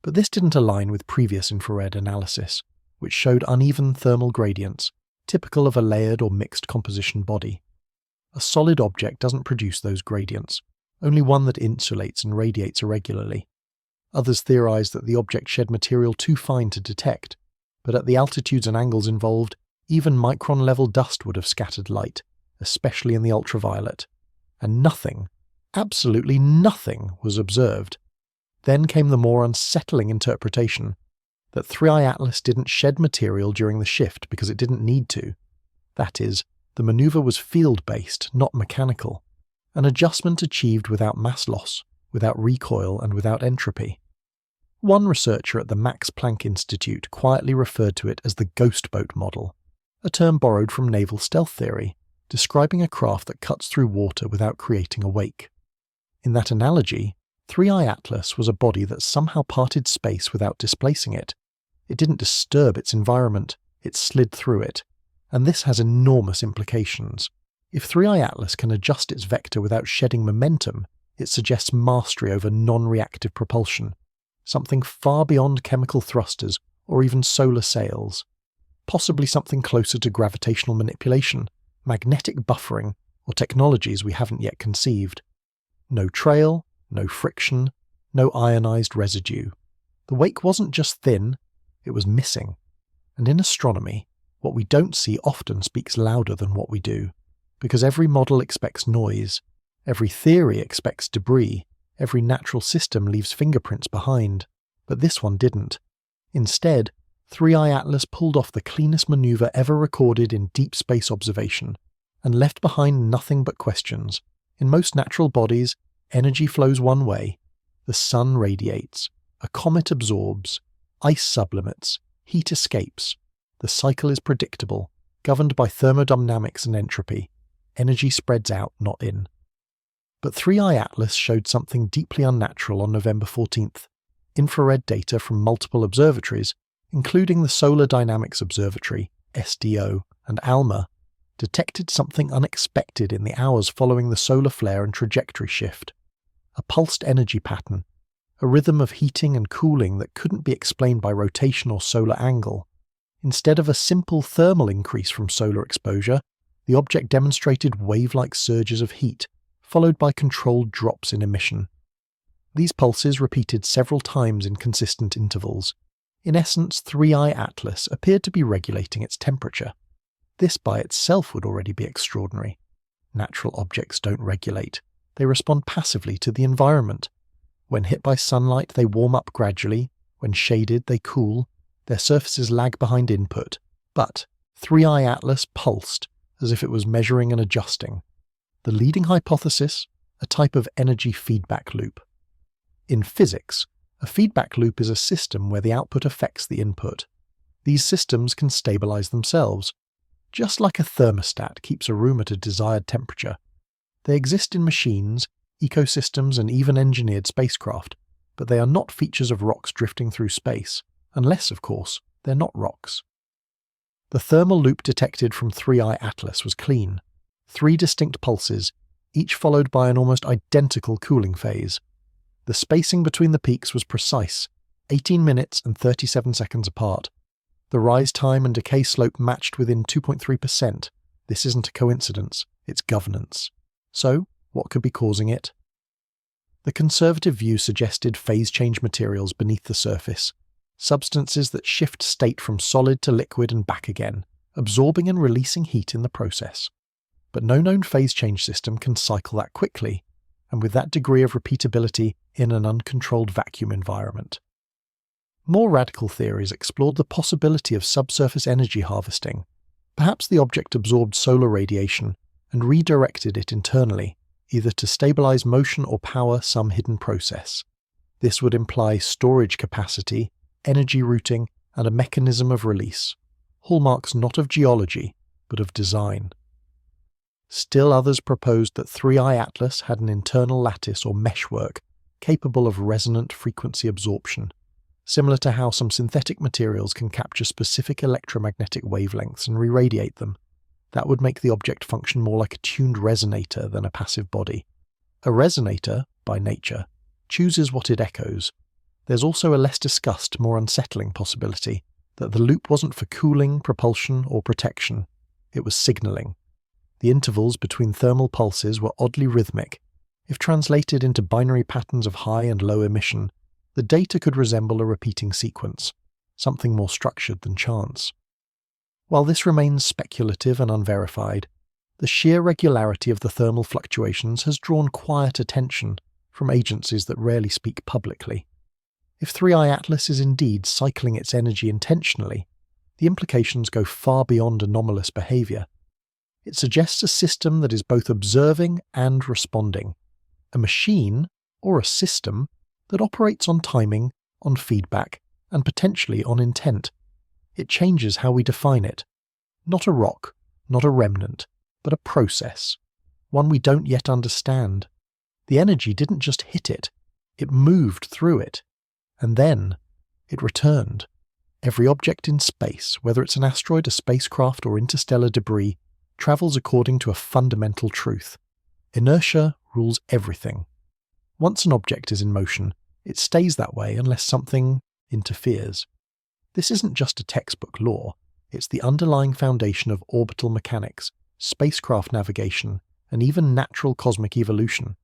But this didn't align with previous infrared analysis, which showed uneven thermal gradients, typical of a layered or mixed composition body. A solid object doesn't produce those gradients, only one that insulates and radiates irregularly. Others theorize that the object shed material too fine to detect, but at the altitudes and angles involved, even micron-level dust would have scattered light, especially in the ultraviolet. And nothing, absolutely nothing, was observed. Then came the more unsettling interpretation that 3i Atlas didn't shed material during the shift because it didn't need to. That is, the maneuver was field-based, not mechanical. An adjustment achieved without mass loss, without recoil, and without entropy. One researcher at the Max Planck Institute quietly referred to it as the ghost boat model, a term borrowed from naval stealth theory, describing a craft that cuts through water without creating a wake. In that analogy, 3i Atlas was a body that somehow parted space without displacing it. It didn't disturb its environment, it slid through it. And this has enormous implications. If 3i Atlas can adjust its vector without shedding momentum, it suggests mastery over non-reactive propulsion, something far beyond chemical thrusters or even solar sails, possibly something closer to gravitational manipulation, magnetic buffering, or technologies we haven't yet conceived. No trail, no friction, no ionized residue. The wake wasn't just thin, it was missing. And in astronomy, what we don't see often speaks louder than what we do, because every model expects noise, every theory expects debris, every natural system leaves fingerprints behind, but this one didn't. Instead, 3i Atlas pulled off the cleanest maneuver ever recorded in deep space observation, and left behind nothing but questions. In most natural bodies, energy flows one way. The sun radiates, a comet absorbs, ice sublimates, heat escapes. The cycle is predictable, governed by thermodynamics and entropy. Energy spreads out, not in. But 3i Atlas showed something deeply unnatural on November 14th. Infrared data from multiple observatories, including the Solar Dynamics Observatory, SDO, and ALMA, detected something unexpected in the hours following the solar flare and trajectory shift. A pulsed energy pattern, a rhythm of heating and cooling that couldn't be explained by rotation or solar angle. Instead of a simple thermal increase from solar exposure, the object demonstrated wave-like surges of heat, followed by controlled drops in emission. These pulses repeated several times in consistent intervals. In essence, 3i Atlas appeared to be regulating its temperature. This by itself would already be extraordinary. Natural objects don't regulate. They respond passively to the environment. When hit by sunlight, they warm up gradually. When shaded, they cool. Their surfaces lag behind input. But 3i Atlas pulsed as if it was measuring and adjusting. The leading hypothesis, a type of energy feedback loop. In physics, a feedback loop is a system where the output affects the input. These systems can stabilize themselves, just like a thermostat keeps a room at a desired temperature. They exist in machines, ecosystems, and even engineered spacecraft, but they are not features of rocks drifting through space, unless, of course, they're not rocks. The thermal loop detected from 3i Atlas was clean. 3 distinct pulses, each followed by an almost identical cooling phase. The spacing between the peaks was precise, 18 minutes and 37 seconds apart. The rise time and decay slope matched within 2.3%. This isn't a coincidence, it's governance. So, what could be causing it? The conservative view suggested phase change materials beneath the surface, substances that shift state from solid to liquid and back again, absorbing and releasing heat in the process. But no known phase change system can cycle that quickly, and with that degree of repeatability in an uncontrolled vacuum environment. More radical theories explored the possibility of subsurface energy harvesting. Perhaps the object absorbed solar radiation and redirected it internally, either to stabilize motion or power some hidden process. This would imply storage capacity, energy routing, and a mechanism of release, hallmarks not of geology, but of design. Still others proposed that 3i Atlas had an internal lattice or meshwork capable of resonant frequency absorption, similar to how some synthetic materials can capture specific electromagnetic wavelengths and re-radiate them. That would make the object function more like a tuned resonator than a passive body. A resonator, by nature, chooses what it echoes. There's also a less discussed, more unsettling possibility that the loop wasn't for cooling, propulsion, or protection. It was signaling. The intervals between thermal pulses were oddly rhythmic. If translated into binary patterns of high and low emission, the data could resemble a repeating sequence, something more structured than chance. While this remains speculative and unverified, the sheer regularity of the thermal fluctuations has drawn quiet attention from agencies that rarely speak publicly. If 3i Atlas is indeed cycling its energy intentionally, the implications go far beyond anomalous behavior. It suggests a system that is both observing and responding, a machine, or a system, that operates on timing, on feedback, and potentially on intent. It changes how we define it. Not a rock, not a remnant, but a process, one we don't yet understand. The energy didn't just hit it, it moved through it. And then, it returned. Every object in space, whether it's an asteroid, a spacecraft, or interstellar debris, travels according to a fundamental truth. Inertia rules everything. Once an object is in motion, it stays that way unless something interferes. This isn't just a textbook law, it's the underlying foundation of orbital mechanics, spacecraft navigation, and even natural cosmic evolution.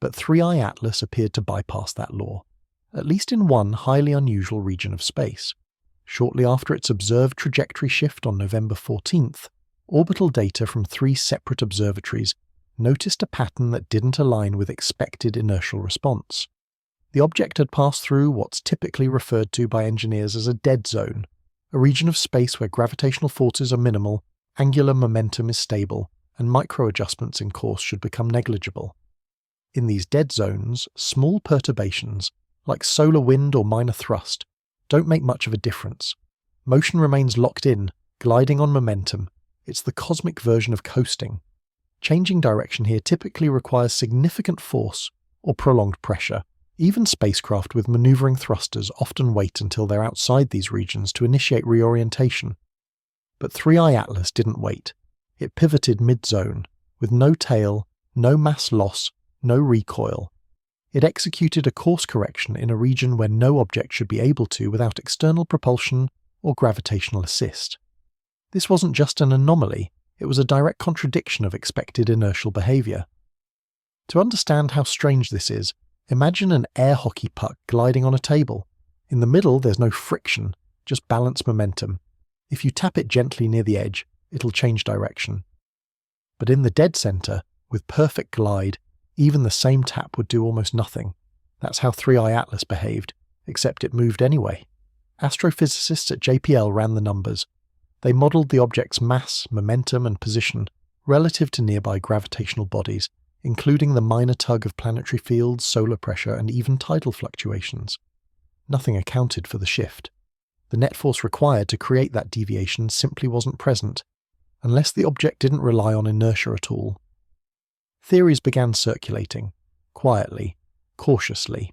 But 3i Atlas appeared to bypass that law, at least in one highly unusual region of space. Shortly after its observed trajectory shift on November 14th, orbital data from 3 separate observatories noticed a pattern that didn't align with expected inertial response. The object had passed through what's typically referred to by engineers as a dead zone, a region of space where gravitational forces are minimal, angular momentum is stable, and micro-adjustments in course should become negligible. In these dead zones, small perturbations, like solar wind or minor thrust, don't make much of a difference. Motion remains locked in, gliding on momentum. It's the cosmic version of coasting. Changing direction here typically requires significant force or prolonged pressure. Even spacecraft with maneuvering thrusters often wait until they're outside these regions to initiate reorientation. But 3i Atlas didn't wait. It pivoted mid-zone, with no tail, no mass loss, no recoil. It executed a course correction in a region where no object should be able to without external propulsion or gravitational assist. This wasn't just an anomaly, it was a direct contradiction of expected inertial behavior. To understand how strange this is, imagine an air hockey puck gliding on a table. In the middle there's no friction, just balance momentum. If you tap it gently near the edge, it'll change direction. But in the dead center, with perfect glide, even the same tap would do almost nothing. That's how 3i Atlas behaved, except it moved anyway. Astrophysicists at JPL ran the numbers. They modelled the object's mass, momentum, and position relative to nearby gravitational bodies, including the minor tug of planetary fields, solar pressure, and even tidal fluctuations. Nothing accounted for the shift. The net force required to create that deviation simply wasn't present, unless the object didn't rely on inertia at all. Theories began circulating, quietly, cautiously.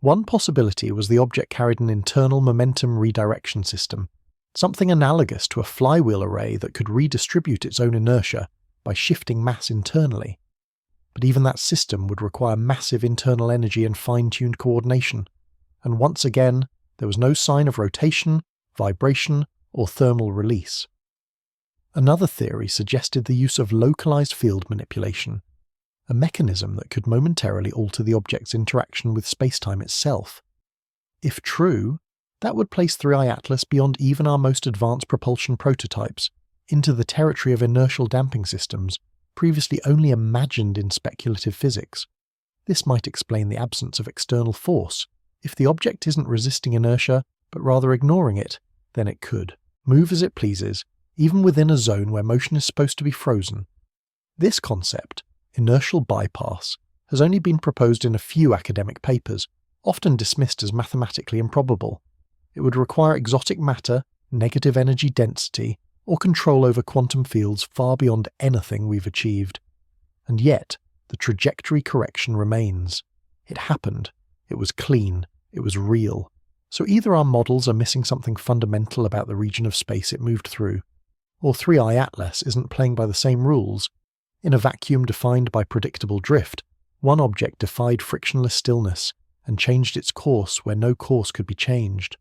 One possibility was the object carried an internal momentum redirection system, something analogous to a flywheel array that could redistribute its own inertia by shifting mass internally. But even that system would require massive internal energy and fine-tuned coordination, and once again, there was no sign of rotation, vibration, or thermal release. Another theory suggested the use of localized field manipulation, a mechanism that could momentarily alter the object's interaction with spacetime itself. If true, that would place 3i Atlas beyond even our most advanced propulsion prototypes, into the territory of inertial damping systems, previously only imagined in speculative physics. This might explain the absence of external force. If the object isn't resisting inertia, but rather ignoring it, then it could move as it pleases, even within a zone where motion is supposed to be frozen. This concept, inertial bypass, has only been proposed in a few academic papers, often dismissed as mathematically improbable. It would require exotic matter, negative energy density, or control over quantum fields far beyond anything we've achieved. And yet, the trajectory correction remains. It happened. It was clean. It was real. So either our models are missing something fundamental about the region of space it moved through, or 3i Atlas isn't playing by the same rules. In a vacuum defined by predictable drift, one object defied frictionless stillness and changed its course where no course could be changed.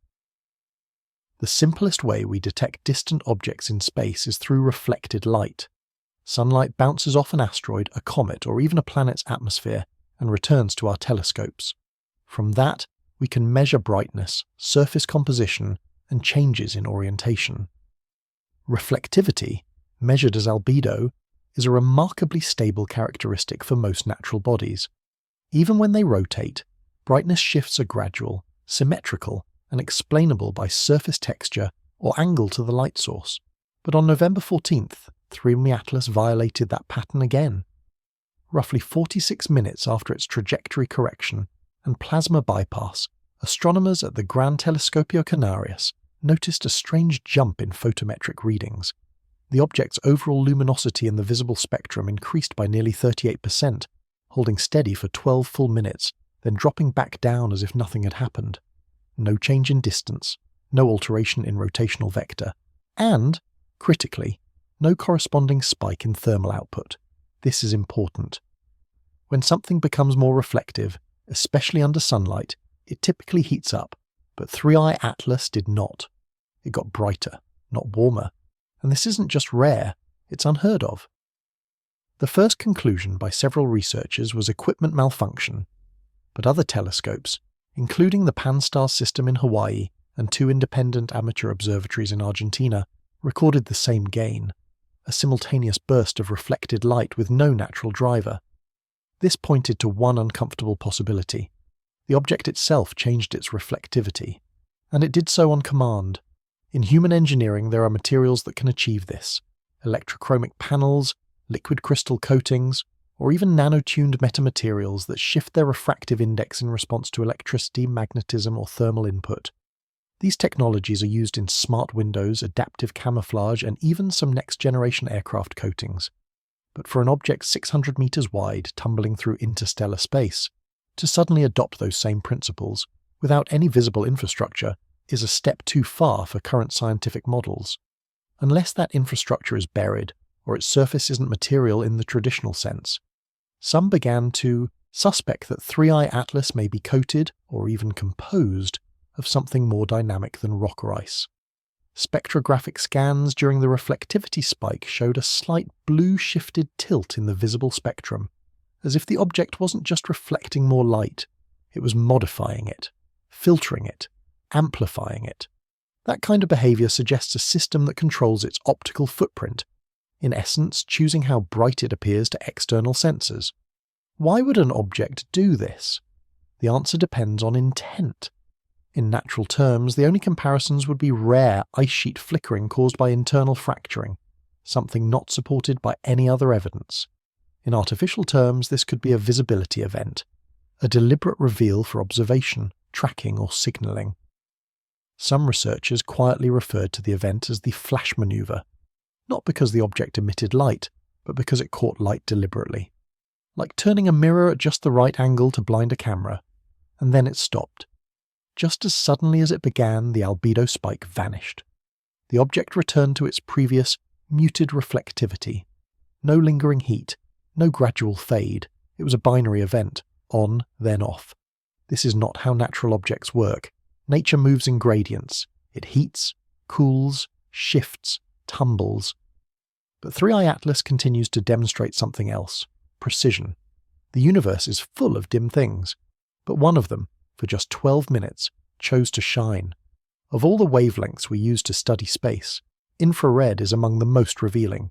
The simplest way we detect distant objects in space is through reflected light. Sunlight bounces off an asteroid, a comet, or even a planet's atmosphere and returns to our telescopes. From that, we can measure brightness, surface composition, and changes in orientation. Reflectivity, measured as albedo, is a remarkably stable characteristic for most natural bodies. Even when they rotate, brightness shifts are gradual, symmetrical, and explainable by surface texture or angle to the light source. But on November 14th, 3i Atlas violated that pattern again. Roughly 46 minutes after its trajectory correction and plasma bypass, astronomers at the Gran Telescopio Canarias noticed a strange jump in photometric readings. The object's overall luminosity in the visible spectrum increased by nearly 38%, holding steady for 12 full minutes, then dropping back down as if nothing had happened. No change in distance, no alteration in rotational vector, and, critically, no corresponding spike in thermal output. This is important. When something becomes more reflective, especially under sunlight, it typically heats up, but 3i Atlas did not. It got brighter, not warmer. And this isn't just rare, it's unheard of. The first conclusion by several researchers was equipment malfunction, but other telescopes, including the Pan-STARRS system in Hawaii and 2 independent amateur observatories in Argentina, recorded the same gain, a simultaneous burst of reflected light with no natural driver. This pointed to one uncomfortable possibility. The object itself changed its reflectivity, and it did so on command. In human engineering, there are materials that can achieve this: electrochromic panels, liquid crystal coatings, or even nanotuned metamaterials that shift their refractive index in response to electricity, magnetism, or thermal input. These technologies are used in smart windows, adaptive camouflage, and even some next-generation aircraft coatings. But for an object 600 meters wide tumbling through interstellar space, to suddenly adopt those same principles, without any visible infrastructure, is a step too far for current scientific models. Unless that infrastructure is buried, or its surface isn't material in the traditional sense. Some began to suspect that 3i Atlas may be coated, or even composed, of something more dynamic than rock or ice. Spectrographic scans during the reflectivity spike showed a slight blue-shifted tilt in the visible spectrum, as if the object wasn't just reflecting more light, it was modifying it, filtering it, amplifying it. That kind of behavior suggests a system that controls its optical footprint, in essence choosing how bright it appears to external sensors. Why would an object do this? The answer depends on intent. In natural terms, the only comparisons would be rare ice sheet flickering caused by internal fracturing, something not supported by any other evidence. In artificial terms, this could be a visibility event, a deliberate reveal for observation, tracking, or signaling. Some researchers quietly referred to the event as the flash maneuver, not because the object emitted light, but because it caught light deliberately. Like turning a mirror at just the right angle to blind a camera, and then it stopped. Just as suddenly as it began, the albedo spike vanished. The object returned to its previous, muted reflectivity. No lingering heat, no gradual fade. It was a binary event, on, then off. This is not how natural objects work. Nature moves in gradients. It heats, cools, shifts, tumbles. But 3i Atlas continues to demonstrate something else: precision. The universe is full of dim things, but one of them, for just 12 minutes, chose to shine. Of all the wavelengths we use to study space, infrared is among the most revealing.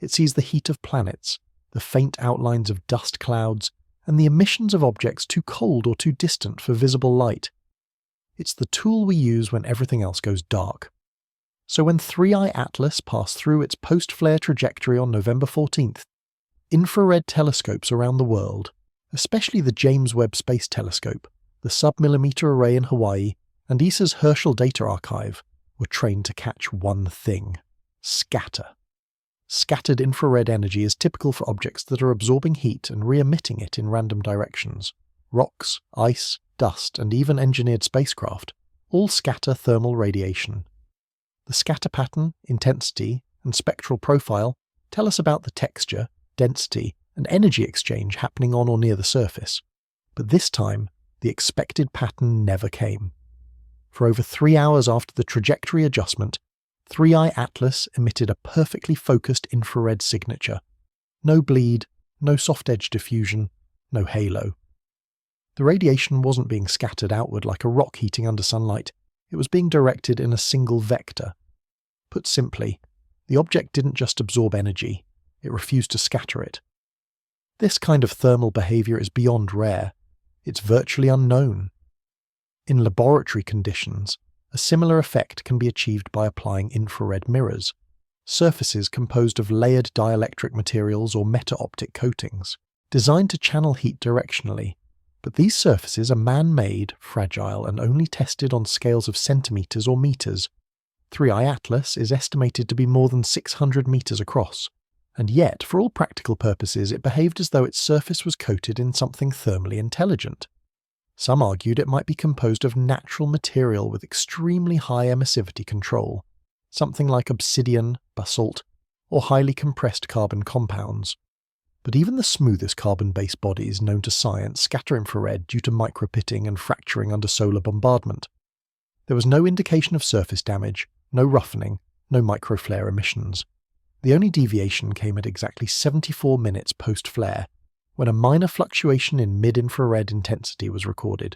It sees the heat of planets, the faint outlines of dust clouds, and the emissions of objects too cold or too distant for visible light. It's the tool we use when everything else goes dark. So when 3i Atlas passed through its post-flare trajectory on November 14th, infrared telescopes around the world, especially the James Webb Space Telescope, the sub-millimeter array in Hawaii, and ESA's Herschel Data Archive, were trained to catch one thing: scatter. Scattered infrared energy is typical for objects that are absorbing heat and re-emitting it in random directions. Rocks, ice, dust, and even engineered spacecraft all scatter thermal radiation. The scatter pattern, intensity, and spectral profile tell us about the texture, density, and energy exchange happening on or near the surface. But this time, the expected pattern never came. For over 3 hours after the trajectory adjustment, 3i Atlas emitted a perfectly focused infrared signature. No bleed, no soft edge diffusion, no halo. The radiation wasn't being scattered outward like a rock heating under sunlight. It was being directed in a single vector. Put simply, the object didn't just absorb energy, it refused to scatter it. This kind of thermal behavior is beyond rare. It's virtually unknown. In laboratory conditions, a similar effect can be achieved by applying infrared mirrors, surfaces composed of layered dielectric materials or meta-optic coatings, designed to channel heat directionally. But these surfaces are man-made, fragile, and only tested on scales of centimeters or meters. 3i Atlas is estimated to be more than 600 meters across, and yet, for all practical purposes, it behaved as though its surface was coated in something thermally intelligent. Some argued it might be composed of natural material with extremely high emissivity control, something like obsidian, basalt, or highly compressed carbon compounds. But even the smoothest carbon-based bodies known to science scatter infrared due to micropitting and fracturing under solar bombardment. There was no indication of surface damage, no roughening, no microflare emissions. The only deviation came at exactly 74 minutes post-flare, when a minor fluctuation in mid-infrared intensity was recorded.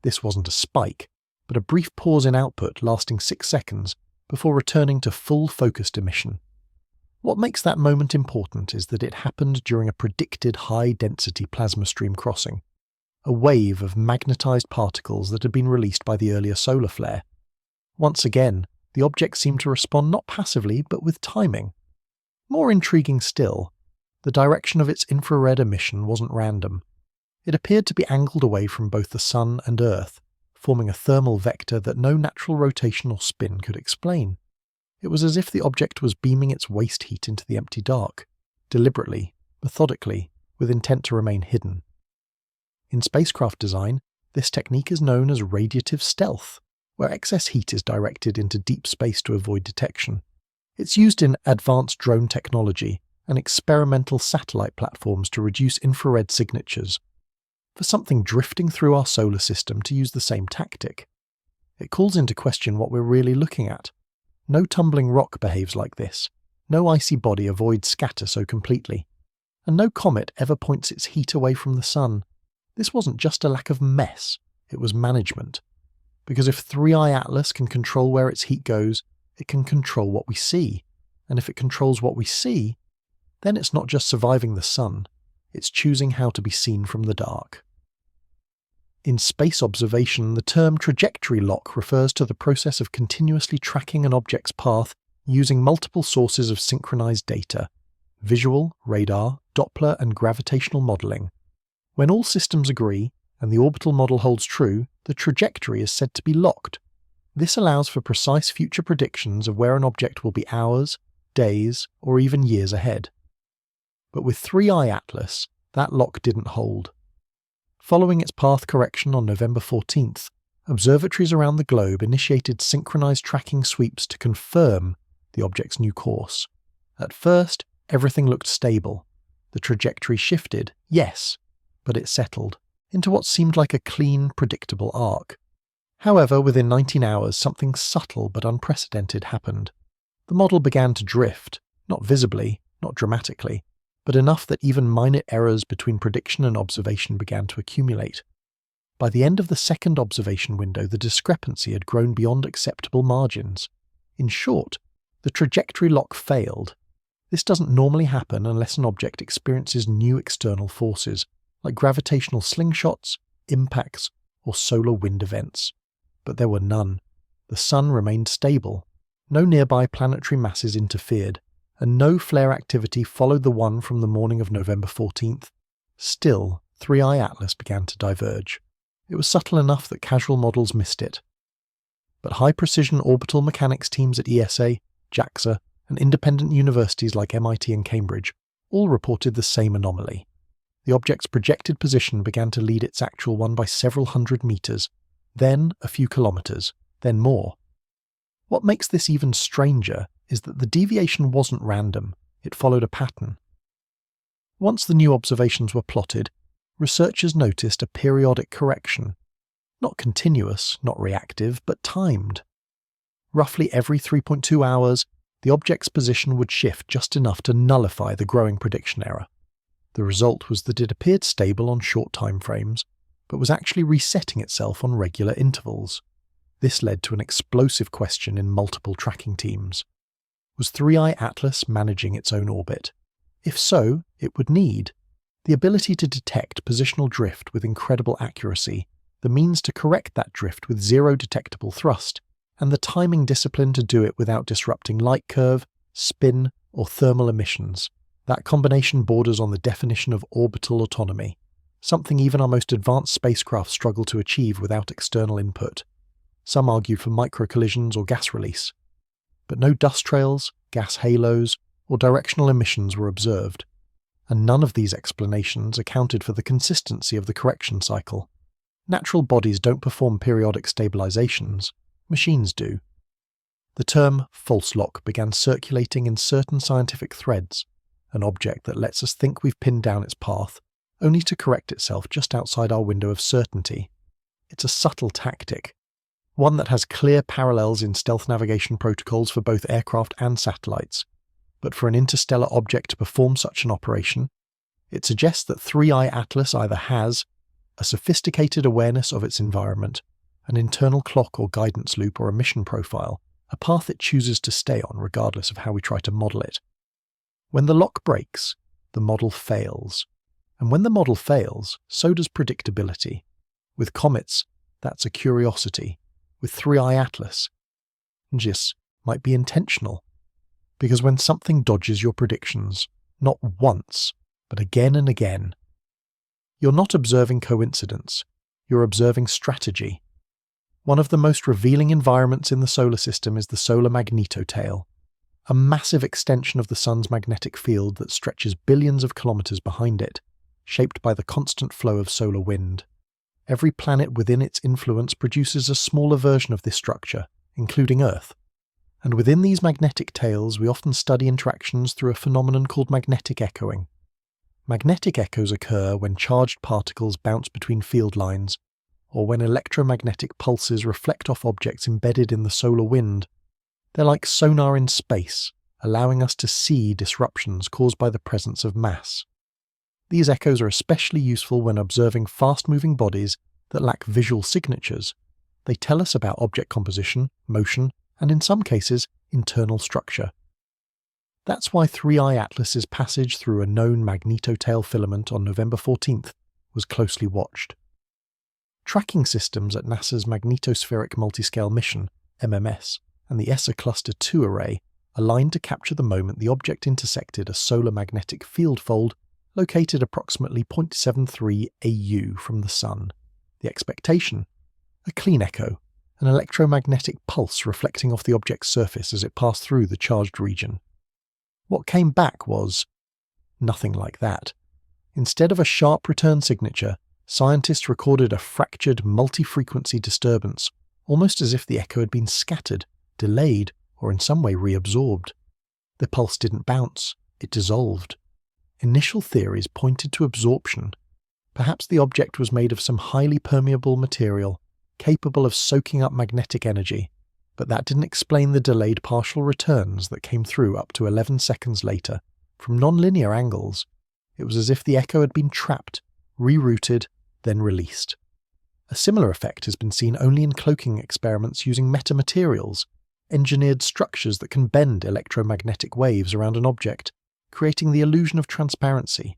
This wasn't a spike, but a brief pause in output lasting 6 seconds before returning to full focused emission. What makes that moment important is that it happened during a predicted high-density plasma stream crossing, a wave of magnetized particles that had been released by the earlier solar flare. Once again, the object seemed to respond not passively but with timing. More intriguing still, the direction of its infrared emission wasn't random. It appeared to be angled away from both the Sun and Earth, forming a thermal vector that no natural rotation or spin could explain. It was as if the object was beaming its waste heat into the empty dark, deliberately, methodically, with intent to remain hidden. In spacecraft design, this technique is known as radiative stealth, where excess heat is directed into deep space to avoid detection. It's used in advanced drone technology and experimental satellite platforms to reduce infrared signatures. For something drifting through our solar system to use the same tactic, it calls into question what we're really looking at. No tumbling rock behaves like this, no icy body avoids scatter so completely, and no comet ever points its heat away from the Sun. This wasn't just a lack of mess, it was management. Because if 3i Atlas can control where its heat goes, it can control what we see. And if it controls what we see, then it's not just surviving the Sun, it's choosing how to be seen from the dark. In space observation, the term trajectory lock refers to the process of continuously tracking an object's path using multiple sources of synchronized data: visual, radar, Doppler, and gravitational modeling. When all systems agree, and the orbital model holds true, the trajectory is said to be locked. This allows for precise future predictions of where an object will be hours, days, or even years ahead. But with 3i Atlas, that lock didn't hold. Following its path correction on November 14th, observatories around the globe initiated synchronized tracking sweeps to confirm the object's new course. At first, everything looked stable. The trajectory shifted, yes, but it settled into what seemed like a clean, predictable arc. However, within 19 hours, something subtle but unprecedented happened. The model began to drift, not visibly, not dramatically, but enough that even minor errors between prediction and observation began to accumulate. By the end of the second observation window, the discrepancy had grown beyond acceptable margins. In short, the trajectory lock failed. This doesn't normally happen unless an object experiences new external forces, like gravitational slingshots, impacts, or solar wind events. But there were none. The Sun remained stable. No nearby planetary masses interfered, and no flare activity followed the one from the morning of November 14th. Still, 3i Atlas began to diverge. It was subtle enough that casual models missed it. But high-precision orbital mechanics teams at ESA, JAXA, and independent universities like MIT and Cambridge all reported the same anomaly. The object's projected position began to lead its actual one by several hundred meters, then a few kilometers, then more. What makes this even stranger is that the deviation wasn't random, it followed a pattern. Once the new observations were plotted, researchers noticed a periodic correction. Not continuous, not reactive, but timed. Roughly every 3.2 hours, the object's position would shift just enough to nullify the growing prediction error. The result was that it appeared stable on short time frames, but was actually resetting itself on regular intervals. This led to an explosive question in multiple tracking teams. Was 3i Atlas managing its own orbit? If so, it would need the ability to detect positional drift with incredible accuracy, the means to correct that drift with zero detectable thrust, and the timing discipline to do it without disrupting light curve, spin, or thermal emissions. That combination borders on the definition of orbital autonomy, something even our most advanced spacecraft struggle to achieve without external input. Some argue for microcollisions or gas release. But no dust trails, gas halos, or directional emissions were observed, and none of these explanations accounted for the consistency of the correction cycle. Natural bodies don't perform periodic stabilizations, machines do. The term false lock began circulating in certain scientific threads, an object that lets us think we've pinned down its path, only to correct itself just outside our window of certainty. It's a subtle tactic, one that has clear parallels in stealth navigation protocols for both aircraft and satellites. But for an interstellar object to perform such an operation, it suggests that 3i Atlas either has a sophisticated awareness of its environment, an internal clock or guidance loop or a mission profile, a path it chooses to stay on regardless of how we try to model it. When the lock breaks, the model fails. And when the model fails, so does predictability. With comets, that's a curiosity. With 3i Atlas, this might be intentional. Because when something dodges your predictions, not once, but again and again, you're not observing coincidence, you're observing strategy. One of the most revealing environments in the solar system is the solar magnetotail, a massive extension of the sun's magnetic field that stretches billions of kilometers behind it, shaped by the constant flow of solar wind. Every planet within its influence produces a smaller version of this structure, including Earth. And within these magnetic tails, we often study interactions through a phenomenon called magnetic echoing. Magnetic echoes occur when charged particles bounce between field lines, or when electromagnetic pulses reflect off objects embedded in the solar wind. They're like sonar in space, allowing us to see disruptions caused by the presence of mass. These echoes are especially useful when observing fast-moving bodies that lack visual signatures. They tell us about object composition, motion, and in some cases, internal structure. That's why 3i Atlas's passage through a known magnetotail filament on November 14th was closely watched. Tracking systems at NASA's Magnetospheric Multiscale Mission, MMS, and the ESA Cluster 2 array aligned to capture the moment the object intersected a solar magnetic field fold located approximately 0.73 AU from the Sun. The expectation? A clean echo, an electromagnetic pulse reflecting off the object's surface as it passed through the charged region. What came back was nothing like that. Instead of a sharp return signature, scientists recorded a fractured multi-frequency disturbance, almost as if the echo had been scattered, delayed, or in some way reabsorbed. The pulse didn't bounce, it dissolved. Initial theories pointed to absorption. Perhaps the object was made of some highly permeable material, capable of soaking up magnetic energy, but that didn't explain the delayed partial returns that came through up to 11 seconds later, from non-linear angles. It was as if the echo had been trapped, rerouted, then released. A similar effect has been seen only in cloaking experiments using metamaterials, engineered structures that can bend electromagnetic waves around an object, creating the illusion of transparency.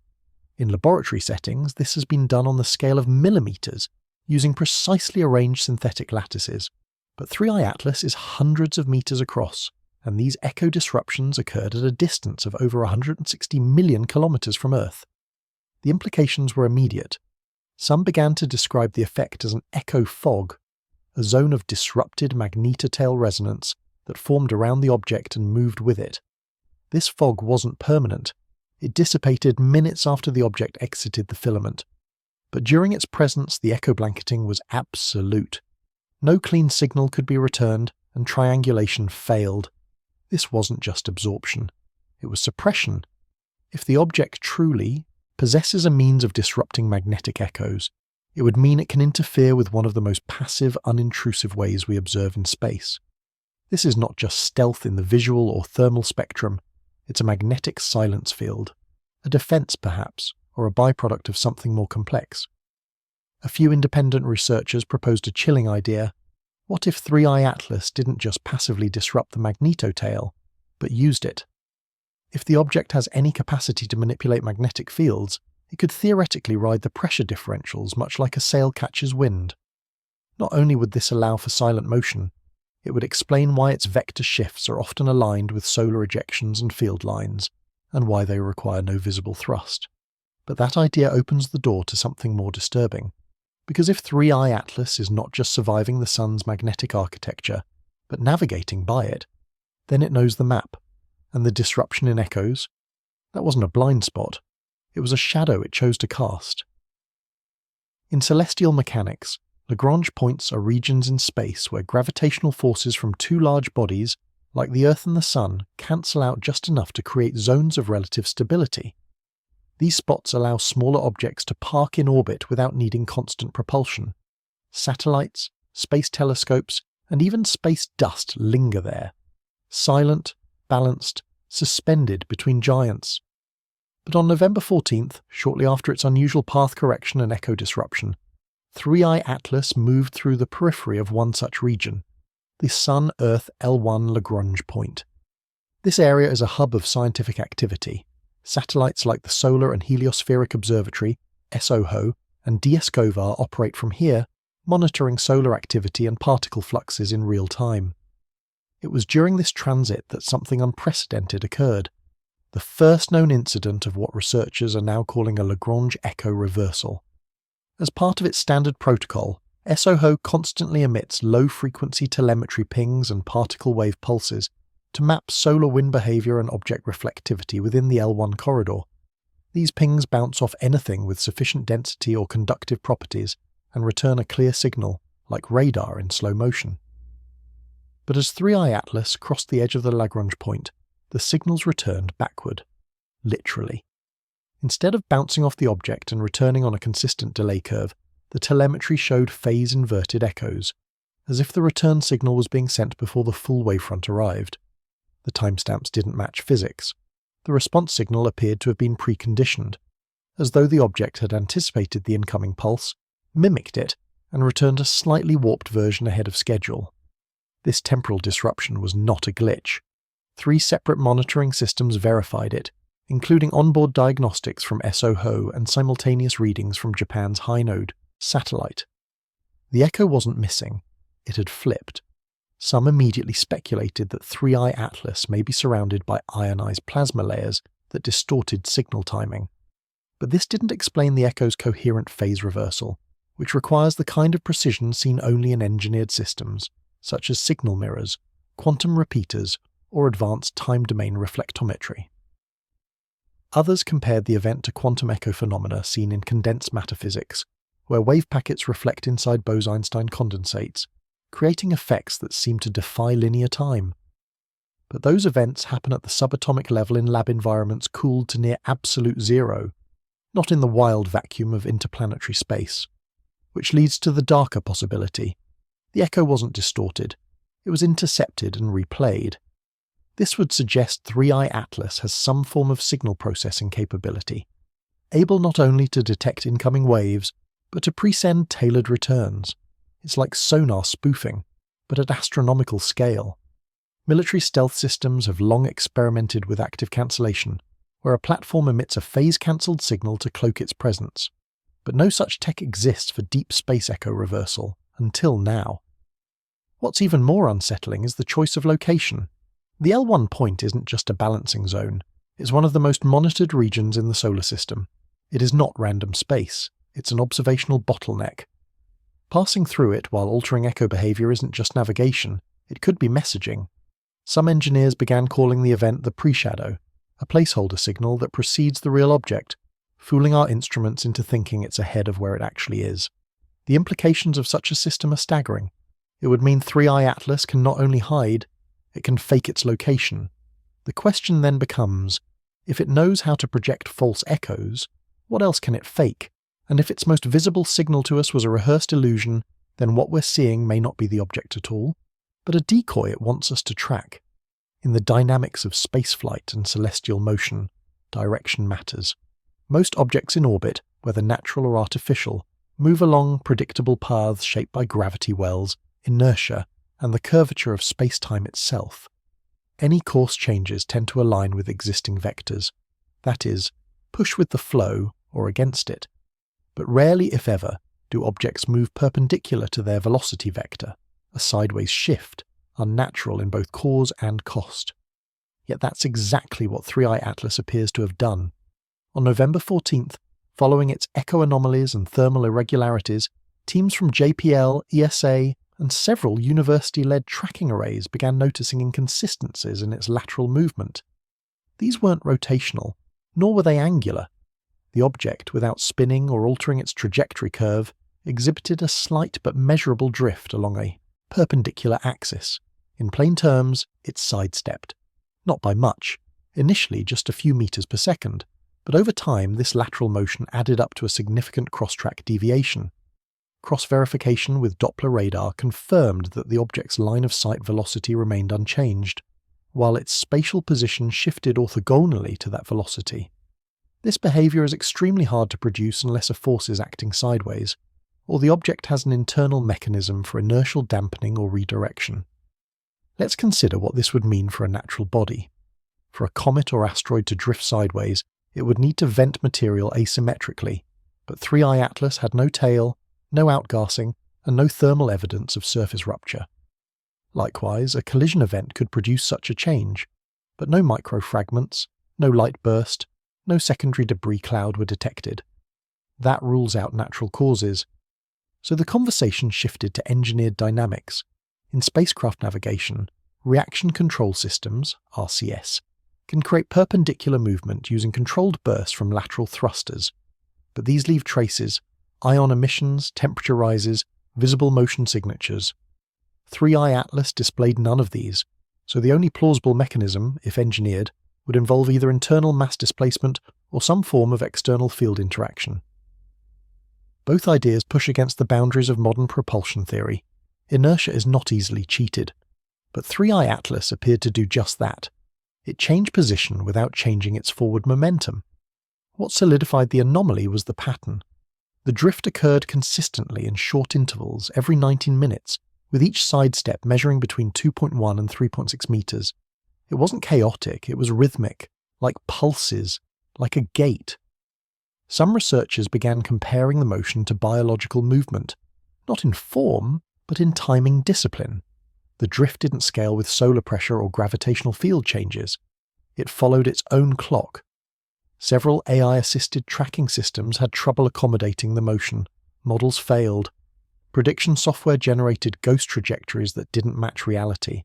In laboratory settings, this has been done on the scale of millimeters, using precisely arranged synthetic lattices. But 3i Atlas is hundreds of meters across, and these echo disruptions occurred at a distance of over 160 million kilometers from Earth. The implications were immediate. Some began to describe the effect as an echo fog, a zone of disrupted magnetotail resonance that formed around the object and moved with it. This fog wasn't permanent. It dissipated minutes after the object exited the filament. But during its presence, the echo blanketing was absolute. No clean signal could be returned, and triangulation failed. This wasn't just absorption. It was suppression. If the object truly possesses a means of disrupting magnetic echoes, it would mean it can interfere with one of the most passive, unintrusive ways we observe in space. This is not just stealth in the visual or thermal spectrum, it's a magnetic silence field, a defense perhaps, or a byproduct of something more complex. A few independent researchers proposed a chilling idea. What if 3i Atlas didn't just passively disrupt the magnetotail, but used it? If the object has any capacity to manipulate magnetic fields, it could theoretically ride the pressure differentials much like a sail catches wind. Not only would this allow for silent motion, it would explain why its vector shifts are often aligned with solar ejections and field lines, and why they require no visible thrust. But that idea opens the door to something more disturbing. Because if 3i Atlas is not just surviving the sun's magnetic architecture, but navigating by it, then it knows the map, and the disruption in echoes, that wasn't a blind spot, it was a shadow it chose to cast. In celestial mechanics, Lagrange points are regions in space where gravitational forces from two large bodies, like the Earth and the Sun, cancel out just enough to create zones of relative stability. These spots allow smaller objects to park in orbit without needing constant propulsion. Satellites, space telescopes, and even space dust linger there. Silent, balanced, suspended between giants. But on November 14th, shortly after its unusual path correction and echo disruption, 3I Atlas moved through the periphery of one such region, the Sun-Earth L1 Lagrange point. This area is a hub of scientific activity. Satellites like the Solar and Heliospheric Observatory, SOHO, and DSCOVAR operate from here, monitoring solar activity and particle fluxes in real time. It was during this transit that something unprecedented occurred. The first known incident of what researchers are now calling a Lagrange echo reversal. As part of its standard protocol, SOHO constantly emits low-frequency telemetry pings and particle wave pulses to map solar wind behavior and object reflectivity within the L1 corridor. These pings bounce off anything with sufficient density or conductive properties and return a clear signal, like radar in slow motion. But as 3I Atlas crossed the edge of the Lagrange point, the signals returned backward. Literally. Instead of bouncing off the object and returning on a consistent delay curve, the telemetry showed phase-inverted echoes, as if the return signal was being sent before the full wavefront arrived. The timestamps didn't match physics. The response signal appeared to have been preconditioned, as though the object had anticipated the incoming pulse, mimicked it, and returned a slightly warped version ahead of schedule. This temporal disruption was not a glitch. 3 separate monitoring systems verified it, including onboard diagnostics from SOHO and simultaneous readings from Japan's Hinode satellite. The echo wasn't missing, it had flipped. Some immediately speculated that 3I Atlas may be surrounded by ionized plasma layers that distorted signal timing. But this didn't explain the echo's coherent phase reversal, which requires the kind of precision seen only in engineered systems, such as signal mirrors, quantum repeaters, or advanced time-domain reflectometry. Others compared the event to quantum echo phenomena seen in condensed matter physics, where wave packets reflect inside Bose-Einstein condensates, creating effects that seem to defy linear time. But those events happen at the subatomic level in lab environments cooled to near absolute zero, not in the wild vacuum of interplanetary space. Which leads to the darker possibility. The echo wasn't distorted, it was intercepted and replayed. This would suggest 3I Atlas has some form of signal processing capability, able not only to detect incoming waves, but to presend tailored returns. It's like sonar spoofing, but at astronomical scale. Military stealth systems have long experimented with active cancellation, where a platform emits a phase-cancelled signal to cloak its presence. But no such tech exists for deep space echo reversal, until now. What's even more unsettling is the choice of location. The L1 point isn't just a balancing zone, it's one of the most monitored regions in the solar system. It is not random space, it's an observational bottleneck. Passing through it while altering echo behavior isn't just navigation, it could be messaging. Some engineers began calling the event the pre-shadow, a placeholder signal that precedes the real object, fooling our instruments into thinking it's ahead of where it actually is. The implications of such a system are staggering. It would mean 3I Atlas can not only hide, it can fake its location. The question then becomes, if it knows how to project false echoes, what else can it fake? And if its most visible signal to us was a rehearsed illusion, then what we're seeing may not be the object at all, but a decoy it wants us to track. In the dynamics of spaceflight and celestial motion, direction matters. Most objects in orbit, whether natural or artificial, move along predictable paths shaped by gravity wells, inertia, and the curvature of space-time itself. Any course changes tend to align with existing vectors, that is, push with the flow or against it. But rarely, if ever, do objects move perpendicular to their velocity vector, a sideways shift, unnatural in both cause and cost. Yet that's exactly what 3I Atlas appears to have done. On November 14th, following its echo anomalies and thermal irregularities, teams from JPL, ESA, and several university-led tracking arrays began noticing inconsistencies in its lateral movement. These weren't rotational, nor were they angular. The object, without spinning or altering its trajectory curve, exhibited a slight but measurable drift along a perpendicular axis. In plain terms, it sidestepped. Not by much, initially just a few meters per second, but over time this lateral motion added up to a significant cross-track deviation. Cross-verification with Doppler radar confirmed that the object's line-of-sight velocity remained unchanged. while its spatial position shifted orthogonally to that velocity. This behaviour is extremely hard to produce unless a force is acting sideways, or the object has an internal mechanism for inertial dampening or redirection. Let's consider what this would mean for a natural body. For a comet or asteroid to drift sideways, it would need to vent material asymmetrically, but 3I Atlas had no tail, no outgassing, and no thermal evidence of surface rupture. Likewise, a collision event could produce such a change, but no microfragments, no light burst, no secondary debris cloud were detected. That rules out natural causes. So the conversation shifted to engineered dynamics. In spacecraft navigation, reaction control systems, RCS, can create perpendicular movement using controlled bursts from lateral thrusters, but these leave traces, ion emissions, temperature rises, visible motion signatures. 3I Atlas displayed none of these, so the only plausible mechanism, if engineered, would involve either internal mass displacement or some form of external field interaction. Both ideas push against the boundaries of modern propulsion theory. Inertia is not easily cheated, but 3I Atlas appeared to do just that. It changed position without changing its forward momentum. What solidified the anomaly was the pattern. The drift occurred consistently in short intervals every 19 minutes, with each sidestep measuring between 2.1 and 3.6 meters. It wasn't chaotic, it was rhythmic, like pulses, like a gait. Some researchers began comparing the motion to biological movement, not in form, but in timing discipline. The drift didn't scale with solar pressure or gravitational field changes. It followed its own clock. Several AI-assisted tracking systems had trouble accommodating the motion. Models failed. Prediction software generated ghost trajectories that didn't match reality.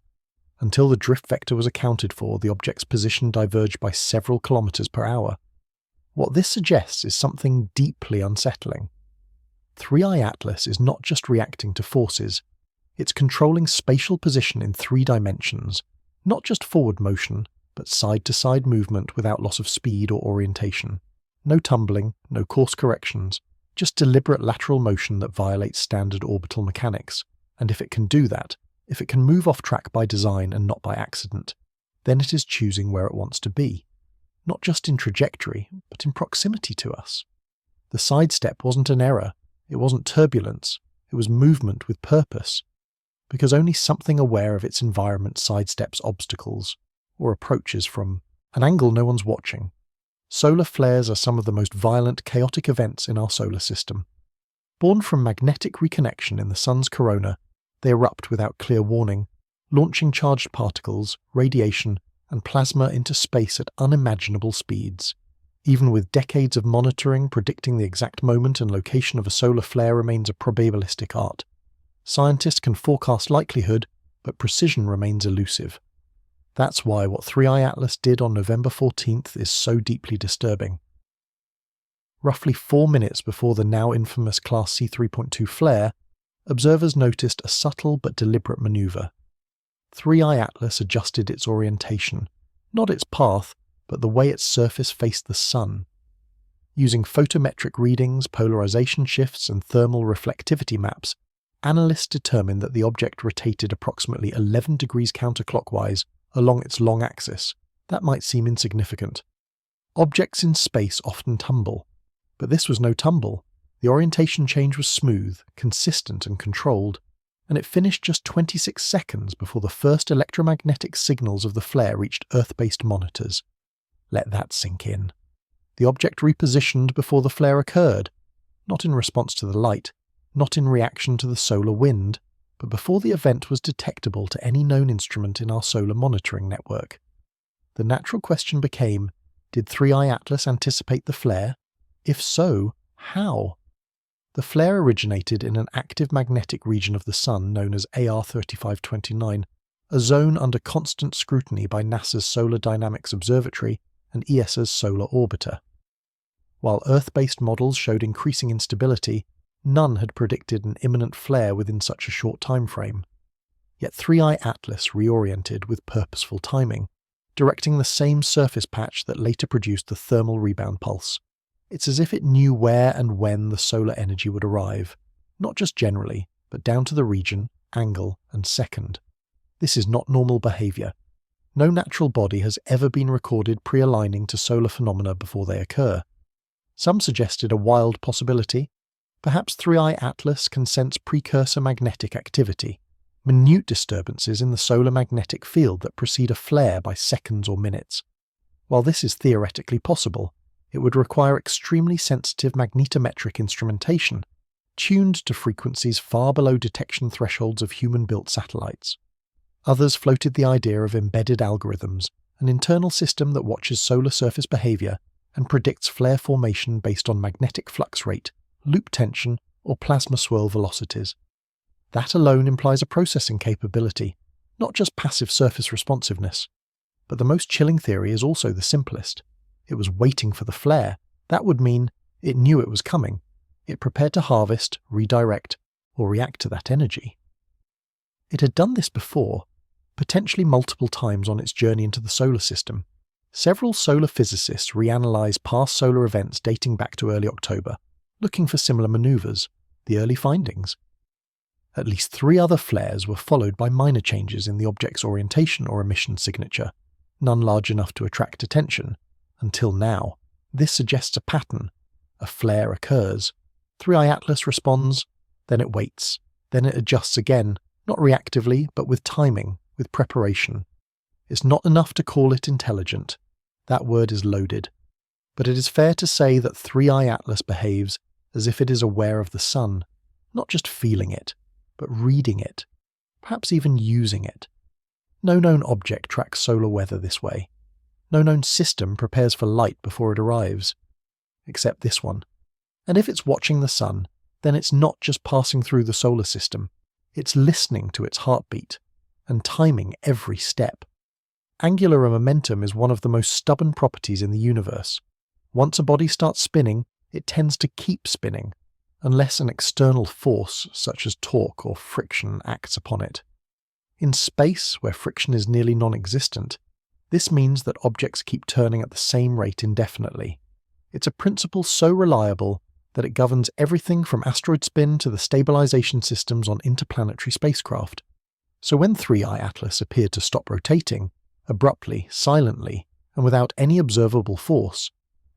Until the drift vector was accounted for, the object's position diverged by several kilometers per hour. What this suggests is something deeply unsettling. 3I Atlas is not just reacting to forces, it's controlling spatial position in 3 dimensions, not just forward motion, but side-to-side movement without loss of speed or orientation. No tumbling, no course corrections, just deliberate lateral motion that violates standard orbital mechanics. And if it can do that, if it can move off track by design and not by accident, then it is choosing where it wants to be. Not just in trajectory, but in proximity to us. The sidestep wasn't an error, it wasn't turbulence, it was movement with purpose. Because only something aware of its environment sidesteps obstacles, or approaches from an angle no one's watching. Solar flares are some of the most violent, chaotic events in our solar system. Born from magnetic reconnection in the sun's corona, they erupt without clear warning, launching charged particles, radiation, and plasma into space at unimaginable speeds. Even with decades of monitoring predicting the exact moment and location of a solar flare remains a probabilistic art. Scientists can forecast likelihood, but precision remains elusive. That's why what 3I Atlas did on November 14th is so deeply disturbing. Roughly 4 minutes before the now infamous Class C3.2 flare, observers noticed a subtle but deliberate maneuver. 3I Atlas adjusted its orientation, not its path, but the way its surface faced the sun. Using photometric readings, polarization shifts, and thermal reflectivity maps, analysts determined that the object rotated approximately 11 degrees counterclockwise along its long axis. That might seem insignificant. Objects in space often tumble, but this was no tumble. The orientation change was smooth, consistent, and controlled, and it finished just 26 seconds before the first electromagnetic signals of the flare reached Earth-based monitors. Let that sink in. The object repositioned before the flare occurred, not in response to the light, not in reaction to the solar wind, but before the event was detectable to any known instrument in our solar monitoring network. The natural question became, did 3I Atlas anticipate the flare? If so, how? The flare originated in an active magnetic region of the Sun known as AR 3529, a zone under constant scrutiny by NASA's Solar Dynamics Observatory and ESA's Solar Orbiter. While Earth-based models showed increasing instability, none had predicted an imminent flare within such a short time frame. Yet 3I Atlas reoriented with purposeful timing, directing the same surface patch that later produced the thermal rebound pulse. It's as if it knew where and when the solar energy would arrive, not just generally, but down to the region, angle, and second. This is not normal behavior. No natural body has ever been recorded pre-aligning to solar phenomena before they occur. Some suggested a wild possibility. Perhaps 3i Atlas can sense precursor magnetic activity, minute disturbances in the solar magnetic field that precede a flare by seconds or minutes. While this is theoretically possible, it would require extremely sensitive magnetometric instrumentation, tuned to frequencies far below detection thresholds of human-built satellites. Others floated the idea of embedded algorithms, an internal system that watches solar surface behavior and predicts flare formation based on magnetic flux rate, loop tension, or plasma swirl velocities. That alone implies a processing capability, not just passive surface responsiveness. But the most chilling theory is also the simplest. It was waiting for the flare. That would mean it knew it was coming. It prepared to harvest, redirect, or react to that energy. It had done this before, potentially multiple times on its journey into the solar system. Several solar physicists reanalyzed past solar events dating back to early October, looking for similar maneuvers, the early findings. At least 3 other flares were followed by minor changes in the object's orientation or emission signature, none large enough to attract attention. Until now, this suggests a pattern. A flare occurs. 3i Atlas responds, then it waits, then it adjusts again, not reactively, but with timing, with preparation. It's not enough to call it intelligent. That word is loaded. But it is fair to say that 3i Atlas behaves as if it is aware of the sun, not just feeling it, but reading it, perhaps even using it. No known object tracks solar weather this way. No known system prepares for light before it arrives. Except this one. And if it's watching the sun, then it's not just passing through the solar system. It's listening to its heartbeat and timing every step. Angular momentum is one of the most stubborn properties in the universe. Once a body starts spinning, it tends to keep spinning, unless an external force such as torque or friction acts upon it. In space, where friction is nearly non-existent, this means that objects keep turning at the same rate indefinitely. It's a principle so reliable that it governs everything from asteroid spin to the stabilization systems on interplanetary spacecraft. So when 3i Atlas appeared to stop rotating, abruptly, silently, and without any observable force,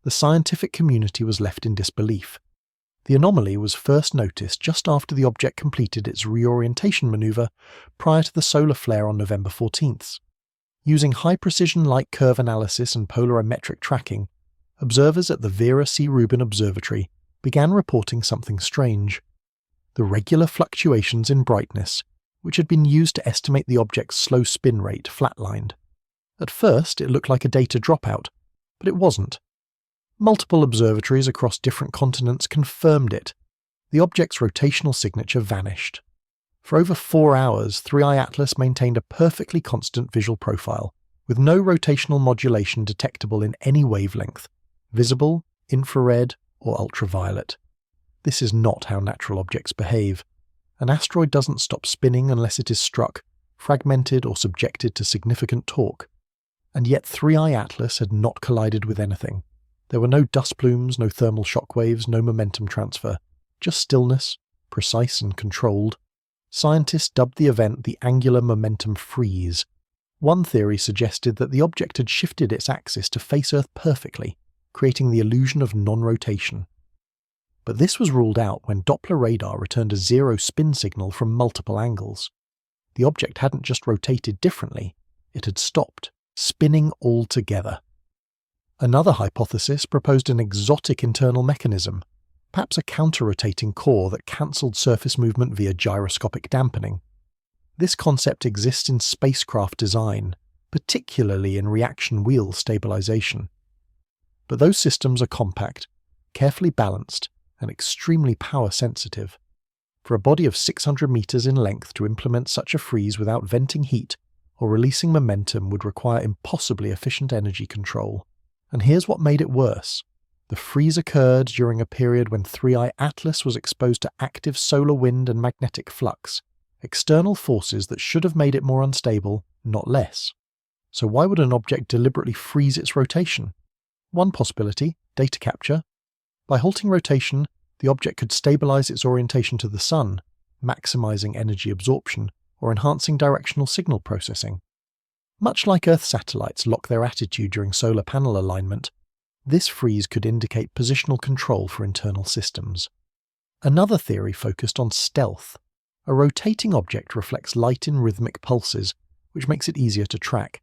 the scientific community was left in disbelief. The anomaly was first noticed just after the object completed its reorientation maneuver prior to the solar flare on November 14th. Using high-precision light curve analysis and polarimetric tracking, observers at the Vera C. Rubin Observatory began reporting something strange. The regular fluctuations in brightness, which had been used to estimate the object's slow spin rate, flatlined. At first, it looked like a data dropout, but it wasn't. Multiple observatories across different continents confirmed it. The object's rotational signature vanished. For over 4 hours, 3i Atlas maintained a perfectly constant visual profile, with no rotational modulation detectable in any wavelength, visible, infrared, or ultraviolet. This is not how natural objects behave. An asteroid doesn't stop spinning unless it is struck, fragmented, or subjected to significant torque. And yet 3i Atlas had not collided with anything. There were no dust plumes, no thermal shock waves, no momentum transfer, just stillness, precise and controlled. Scientists dubbed the event the angular momentum freeze. One theory suggested that the object had shifted its axis to face Earth perfectly, creating the illusion of non-rotation. But this was ruled out when Doppler radar returned a zero spin signal from multiple angles. The object hadn't just rotated differently, it had stopped, spinning altogether. Another hypothesis proposed an exotic internal mechanism, perhaps a counter-rotating core that cancelled surface movement via gyroscopic dampening. This concept exists in spacecraft design, particularly in reaction wheel stabilization. But those systems are compact, carefully balanced, and extremely power-sensitive. For a body of 600 meters in length to implement such a freeze without venting heat or releasing momentum would require impossibly efficient energy control. And here's what made it worse. The freeze occurred during a period when 3i Atlas was exposed to active solar wind and magnetic flux, external forces that should have made it more unstable, not less. So why would an object deliberately freeze its rotation? One possibility, data capture. By halting rotation, the object could stabilize its orientation to the sun, maximizing energy absorption or enhancing directional signal processing. Much like Earth satellites lock their attitude during solar panel alignment, this freeze could indicate positional control for internal systems. Another theory focused on stealth. A rotating object reflects light in rhythmic pulses, which makes it easier to track.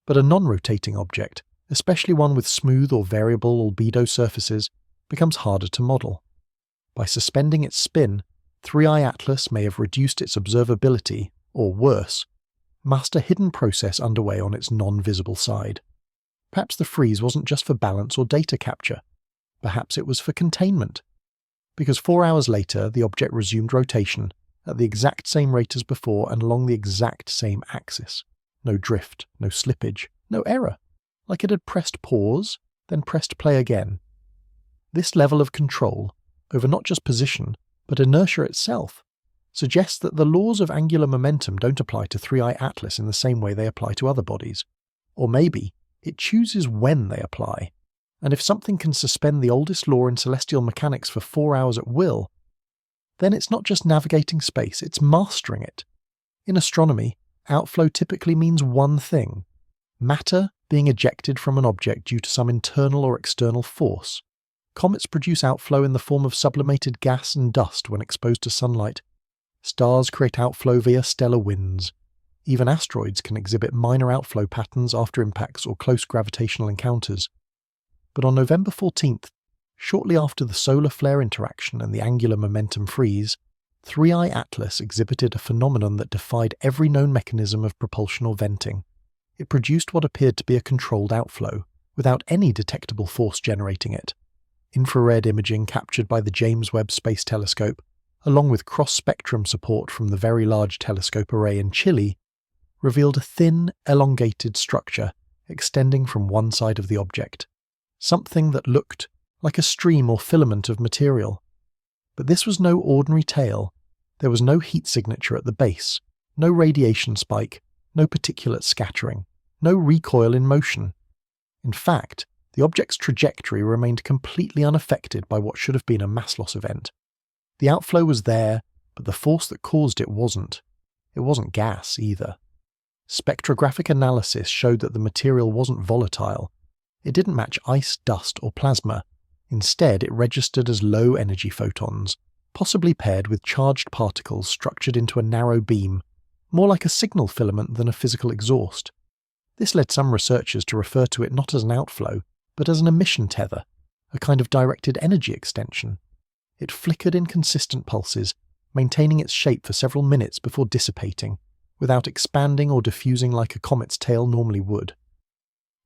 But a non-rotating object, especially one with smooth or variable albedo surfaces, becomes harder to model. By suspending its spin, 3i Atlas may have reduced its observability, or worse, masked a hidden process underway on its non-visible side. Perhaps the freeze wasn't just for balance or data capture. Perhaps it was for containment. Because 4 hours later, the object resumed rotation, at the exact same rate as before and along the exact same axis. No drift, no slippage, no error. Like it had pressed pause, then pressed play again. This level of control, over not just position, but inertia itself, suggests that the laws of angular momentum don't apply to 3i Atlas in the same way they apply to other bodies. Or maybe it chooses when they apply. And if something can suspend the oldest law in celestial mechanics for 4 hours at will, then it's not just navigating space, it's mastering it. In astronomy, outflow typically means one thing: matter being ejected from an object due to some internal or external force. Comets produce outflow in the form of sublimated gas and dust when exposed to sunlight. Stars create outflow via stellar winds. Even asteroids can exhibit minor outflow patterns after impacts or close gravitational encounters. But on November 14th, shortly after the solar flare interaction and the angular momentum freeze, 3i Atlas exhibited a phenomenon that defied every known mechanism of propulsion or venting. It produced what appeared to be a controlled outflow, without any detectable force generating it. Infrared imaging captured by the James Webb Space Telescope, along with cross-spectrum support from the Very Large Telescope Array in Chile, revealed a thin, elongated structure extending from one side of the object. Something that looked like a stream or filament of material. But this was no ordinary tail. There was no heat signature at the base, no radiation spike, no particulate scattering, no recoil in motion. In fact, the object's trajectory remained completely unaffected by what should have been a mass loss event. The outflow was there, but the force that caused it wasn't. It wasn't gas either. Spectrographic analysis showed that the material wasn't volatile. It didn't match ice, dust, or plasma. Instead, it registered as low-energy photons, possibly paired with charged particles structured into a narrow beam, more like a signal filament than a physical exhaust. This led some researchers to refer to it not as an outflow, but as an emission tether, a kind of directed energy extension. It flickered in consistent pulses, maintaining its shape for several minutes before dissipating, without expanding or diffusing like a comet's tail normally would.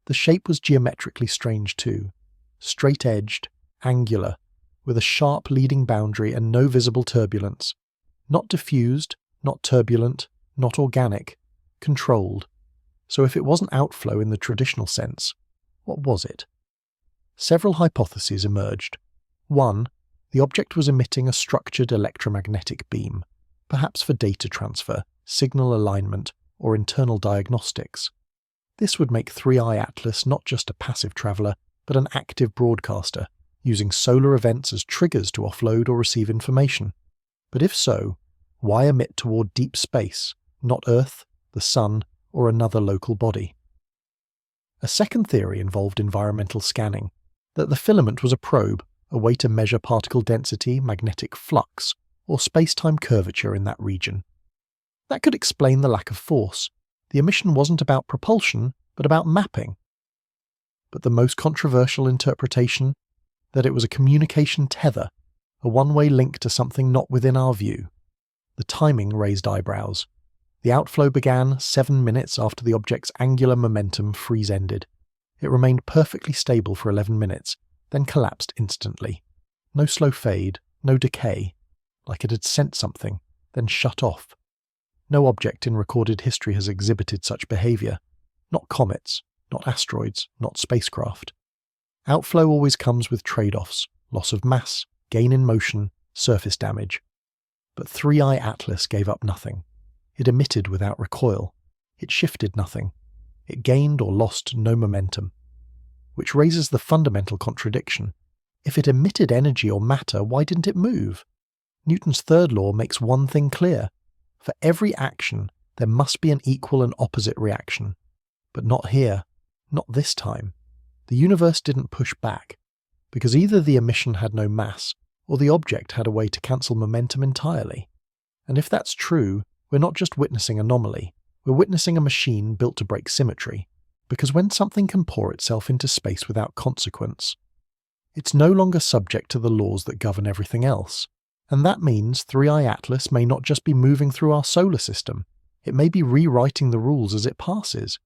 The shape was geometrically strange too, straight-edged, angular, with a sharp leading boundary and no visible turbulence. Not diffused, not turbulent, not organic, controlled. So if it wasn't outflow in the traditional sense, what was it? Several hypotheses emerged. One, the object was emitting a structured electromagnetic beam, perhaps for data transfer, signal alignment, or internal diagnostics. This would make 3i Atlas not just a passive traveller, but an active broadcaster, using solar events as triggers to offload or receive information. But if so, why emit toward deep space, not Earth, the Sun, or another local body? A second theory involved environmental scanning, that the filament was a probe, a way to measure particle density, magnetic flux, or space-time curvature in that region. That could explain the lack of force. The emission wasn't about propulsion, but about mapping. But the most controversial interpretation? That it was a communication tether, a one-way link to something not within our view. The timing raised eyebrows. The outflow began 7 minutes after the object's angular momentum freeze ended. It remained perfectly stable for 11 minutes, then collapsed instantly. No slow fade, no decay, like it had sent something, then shut off. No object in recorded history has exhibited such behaviour. Not comets, not asteroids, not spacecraft. Outflow always comes with trade-offs: loss of mass, gain in motion, surface damage. But 3i Atlas gave up nothing. It emitted without recoil. It shifted nothing. It gained or lost no momentum. Which raises the fundamental contradiction. If it emitted energy or matter, why didn't it move? Newton's third law makes one thing clear. For every action, there must be an equal and opposite reaction. But not here. Not this time. The universe didn't push back, because either the emission had no mass, or the object had a way to cancel momentum entirely. And if that's true, we're not just witnessing anomaly, we're witnessing a machine built to break symmetry, because when something can pour itself into space without consequence, it's no longer subject to the laws that govern everything else. And that means 3i Atlas may not just be moving through our solar system, it may be rewriting the rules as it passes.